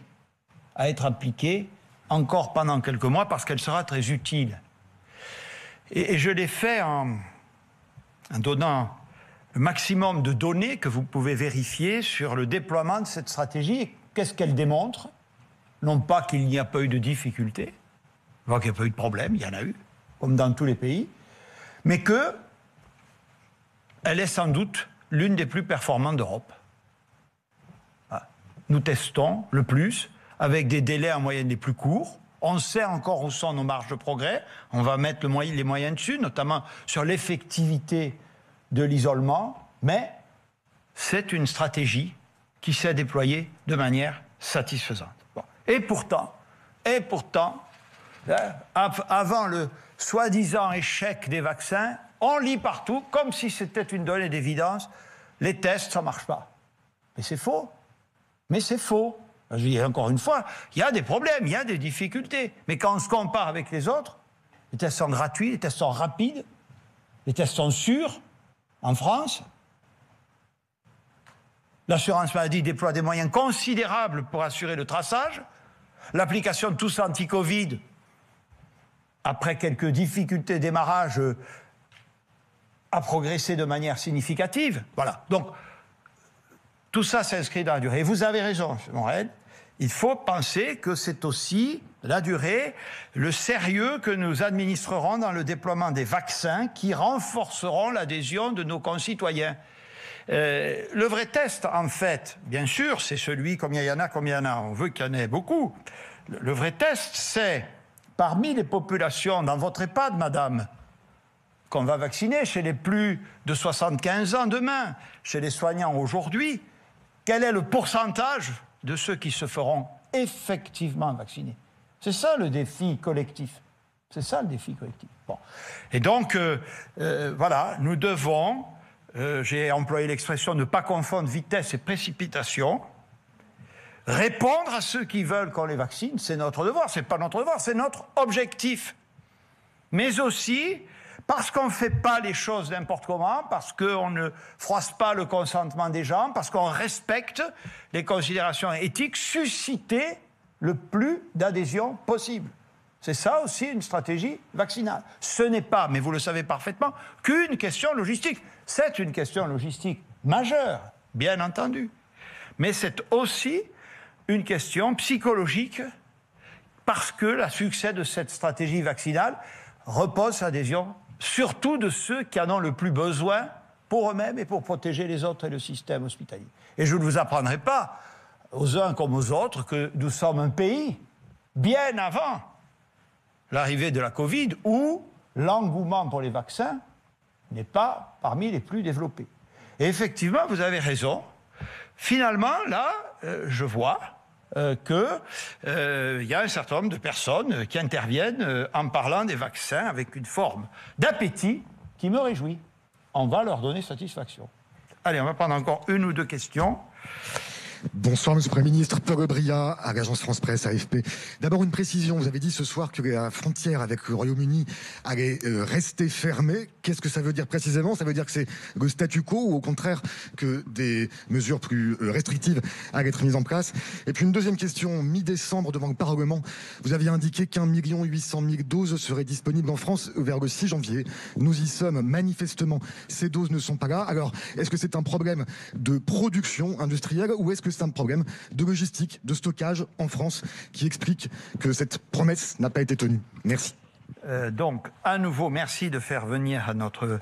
à être appliquée encore pendant quelques mois, parce qu'elle sera très utile. Et je l'ai fait en donnant le maximum de données que vous pouvez vérifier sur le déploiement de cette stratégie. Qu'est-ce qu'elle démontre? Non pas qu'il n'y a pas eu de difficultés, voire qu'il n'y a pas eu de problème, il y en a eu, comme dans tous les pays, mais qu'elle est sans doute l'une des plus performantes d'Europe. Nous testons le plus, avec des délais en moyenne les plus courts. On sait encore où sont nos marges de progrès. On va mettre les moyens dessus, notamment sur l'effectivité de l'isolement. Mais c'est une stratégie qui s'est déployée de manière satisfaisante. Bon. Et pourtant, avant le soi-disant échec des vaccins, on lit partout, comme si c'était une donnée d'évidence, les tests, ça ne marche pas. Mais c'est faux. Mais c'est faux. Je dis encore une fois, il y a des problèmes, il y a des difficultés. Mais quand on se compare avec les autres, les tests sont gratuits, les tests sont rapides, les tests sont sûrs. En France, l'assurance maladie déploie des moyens considérables pour assurer le traçage. L'application de tous anti-Covid, après quelques difficultés de démarrage, a progressé de manière significative. Voilà. Donc, tout ça s'inscrit dans la durée. Et vous avez raison, M. Morel. Il faut penser que c'est aussi la durée, le sérieux que nous administrerons dans le déploiement des vaccins qui renforceront l'adhésion de nos concitoyens. Le vrai test, en fait, bien sûr, c'est celui, combien il y en a, on veut qu'il y en ait beaucoup. Le vrai test, c'est, parmi les populations, dans votre EHPAD, madame, qu'on va vacciner, chez les plus de 75 ans demain, chez les soignants aujourd'hui, quel est le pourcentage de ceux qui se feront effectivement vacciner? C'est ça le défi collectif. C'est ça le défi collectif. Bon. Et donc, voilà, nous devons, j'ai employé l'expression ne pas confondre vitesse et précipitation, répondre à ceux qui veulent qu'on les vaccine, c'est notre devoir. C'est pas notre devoir, c'est notre objectif. Mais aussi, parce qu'on ne fait pas les choses n'importe comment, parce qu'on ne froisse pas le consentement des gens, parce qu'on respecte les considérations éthiques, susciter le plus d'adhésion possible. C'est ça aussi une stratégie vaccinale. Ce n'est pas, mais vous le savez parfaitement, qu'une question logistique. C'est une question logistique majeure, bien entendu. Mais c'est aussi une question psychologique, parce que le succès de cette stratégie vaccinale repose sur l'adhésion surtout de ceux qui en ont le plus besoin pour eux-mêmes et pour protéger les autres et le système hospitalier. Et je ne vous apprendrai pas, aux uns comme aux autres, que nous sommes un pays, bien avant l'arrivée de la Covid, où l'engouement pour les vaccins n'est pas parmi les plus développés. Et effectivement, vous avez raison. Finalement, là, je vois qu'il y a un certain nombre de personnes qui interviennent en parlant des vaccins avec une forme d'appétit qui me réjouit. On va leur donner satisfaction. Allez, on va prendre encore une ou deux questions. Bonsoir, Monsieur le Premier ministre. Paul Bria, à l'agence France-Presse, AFP. D'abord, une précision. Vous avez dit ce soir que la frontière avec le Royaume-Uni allait rester fermée. Qu'est-ce que ça veut dire précisément? Ça veut dire que c'est le statu quo ou au contraire que des mesures plus restrictives allaient être mises en place? Et puis une deuxième question, mi-décembre devant le Parlement, vous aviez indiqué qu'1 800 000 doses seraient disponibles en France vers le 6 janvier. Nous y sommes manifestement. Ces doses ne sont pas là. Alors, est-ce que c'est un problème de production industrielle ou est-ce que c'est un problème de logistique, de stockage en France qui explique que cette promesse n'a pas été tenue? Merci. Donc, à nouveau, merci de faire venir notre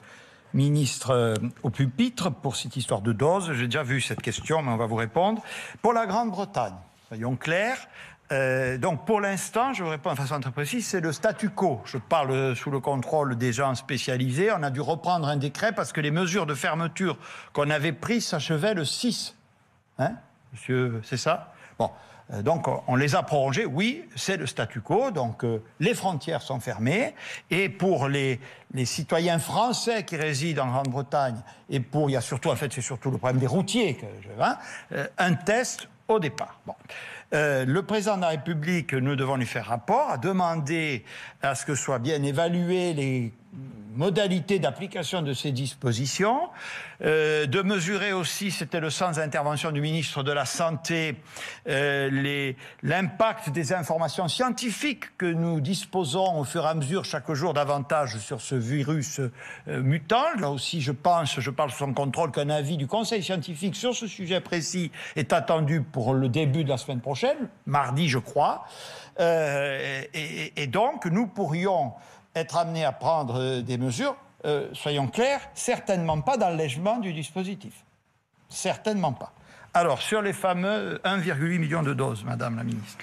ministre au pupitre pour cette histoire de doses. J'ai déjà vu cette question, mais on va vous répondre. Pour la Grande-Bretagne, soyons clairs. Donc, pour l'instant, je vous réponds de façon très précise, c'est le statu quo. Je parle sous le contrôle des gens spécialisés. On a dû reprendre un décret parce que les mesures de fermeture qu'on avait prises s'achevaient le 6. Hein, monsieur, c'est ça? Bon. Donc, on les a prolongés. Oui, c'est le statu quo. Donc, les frontières sont fermées. Et pour les citoyens français qui résident en Grande-Bretagne, et il y a surtout, en fait, c'est surtout le problème des routiers, un test au départ. Bon. Le président de la République, nous devons lui faire rapport, a demandé à ce que soient bien évaluées les modalités d'application de ces dispositions, de mesurer aussi, c'était le sens d'intervention du ministre de la Santé, l'impact des informations scientifiques que nous disposons au fur et à mesure, chaque jour davantage, sur ce virus mutant. Là aussi, je parle sous son contrôle, qu'un avis du Conseil scientifique sur ce sujet précis est attendu pour le début de la semaine prochaine, mardi, je crois. Et donc, nous pourrions être amenés à prendre des mesures, soyons clairs, certainement pas d'allègement du dispositif. Certainement pas. Alors, sur les fameux 1,8 million de doses, Madame la Ministre.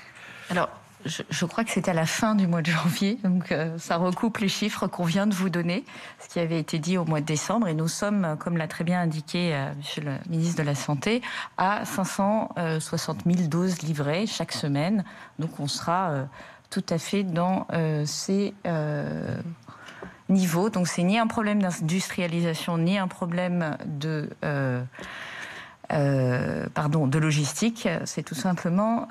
Alors, je crois que c'était à la fin du mois de janvier, donc ça recoupe les chiffres qu'on vient de vous donner, ce qui avait été dit au mois de décembre, et nous sommes, comme l'a très bien indiqué Monsieur le ministre de la Santé, à 560 000 doses livrées chaque semaine, donc on sera tout à fait dans ces niveaux. Donc c'est ni un problème d'industrialisation, ni un problème de logistique. C'est tout simplement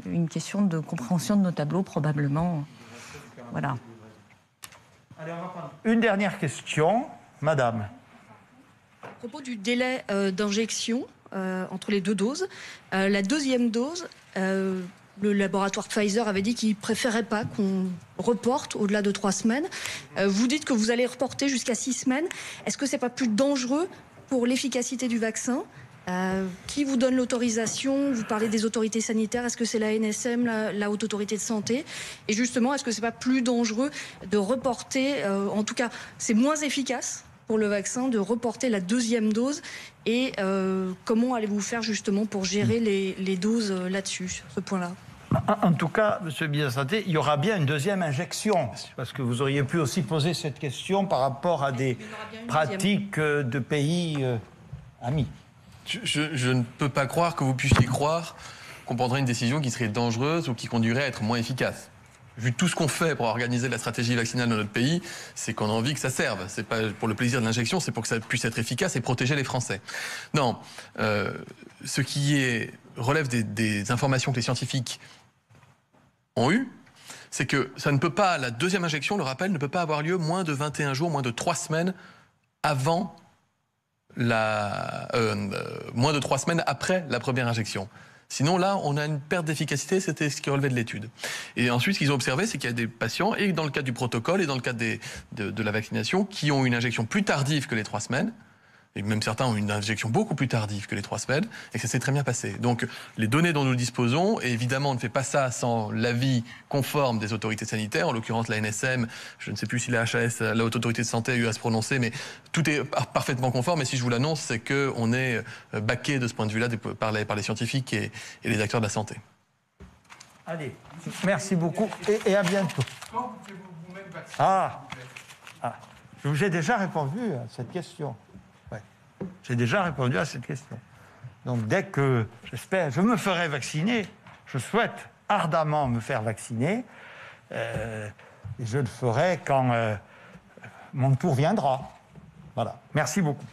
une question de compréhension de nos tableaux, probablement. Voilà. Allez, on va prendre une dernière question. Madame. À propos du délai d'injection entre les deux doses, la deuxième dose... le laboratoire Pfizer avait dit qu'il ne préférait pas qu'on reporte au-delà de 3 semaines. Vous dites que vous allez reporter jusqu'à 6 semaines. Est-ce que ce n'est pas plus dangereux pour l'efficacité du vaccin? Qui vous donne l'autorisation? Vous parlez des autorités sanitaires. Est-ce que c'est la NSM, la Haute Autorité de Santé? Et justement, est-ce que ce n'est pas plus dangereux de reporter, en tout cas, c'est moins efficace pour le vaccin de reporter la deuxième dose? Et comment allez-vous faire justement pour gérer les doses là-dessus, sur ce point-là? En tout cas, Monsieur le ministre de la Santé, il y aura bien une deuxième injection. Parce que vous auriez pu aussi poser cette question par rapport à des pratiques de pays amis. Je ne peux pas croire que vous puissiez croire qu'on prendrait une décision qui serait dangereuse ou qui conduirait à être moins efficace. Vu tout ce qu'on fait pour organiser la stratégie vaccinale dans notre pays, c'est qu'on a envie que ça serve. C'est pas pour le plaisir de l'injection, c'est pour que ça puisse être efficace et protéger les Français. Non, ce qui relève des informations que les scientifiques ont eues, c'est que ça ne peut pas, la deuxième injection, le rappel, ne peut pas avoir lieu moins de 21 jours, moins de 3 semaines avant moins de 3 semaines après la première injection. Sinon, là, on a une perte d'efficacité, c'était ce qui relevait de l'étude. Et ensuite, ce qu'ils ont observé, c'est qu'il y a des patients, et dans le cadre du protocole, et dans le cadre de la vaccination, qui ont une injection plus tardive que les 3 semaines, et même certains ont une injection beaucoup plus tardive que les 3 semaines, et que ça s'est très bien passé. Donc, les données dont nous disposons, et évidemment, on ne fait pas ça sans l'avis conforme des autorités sanitaires, en l'occurrence la NSM, je ne sais plus si la HAS, la Haute Autorité de Santé, a eu à se prononcer, mais tout est parfaitement conforme, et si je vous l'annonce, c'est qu'on est baqué de ce point de vue-là par les scientifiques et les acteurs de la santé. Allez, merci beaucoup, et à bientôt. Je vous ai déjà répondu à cette question. J'ai déjà répondu à cette question. Donc dès que, j'espère, je me ferai vacciner, je souhaite ardemment me faire vacciner, et je le ferai quand mon tour viendra. Voilà. Merci beaucoup.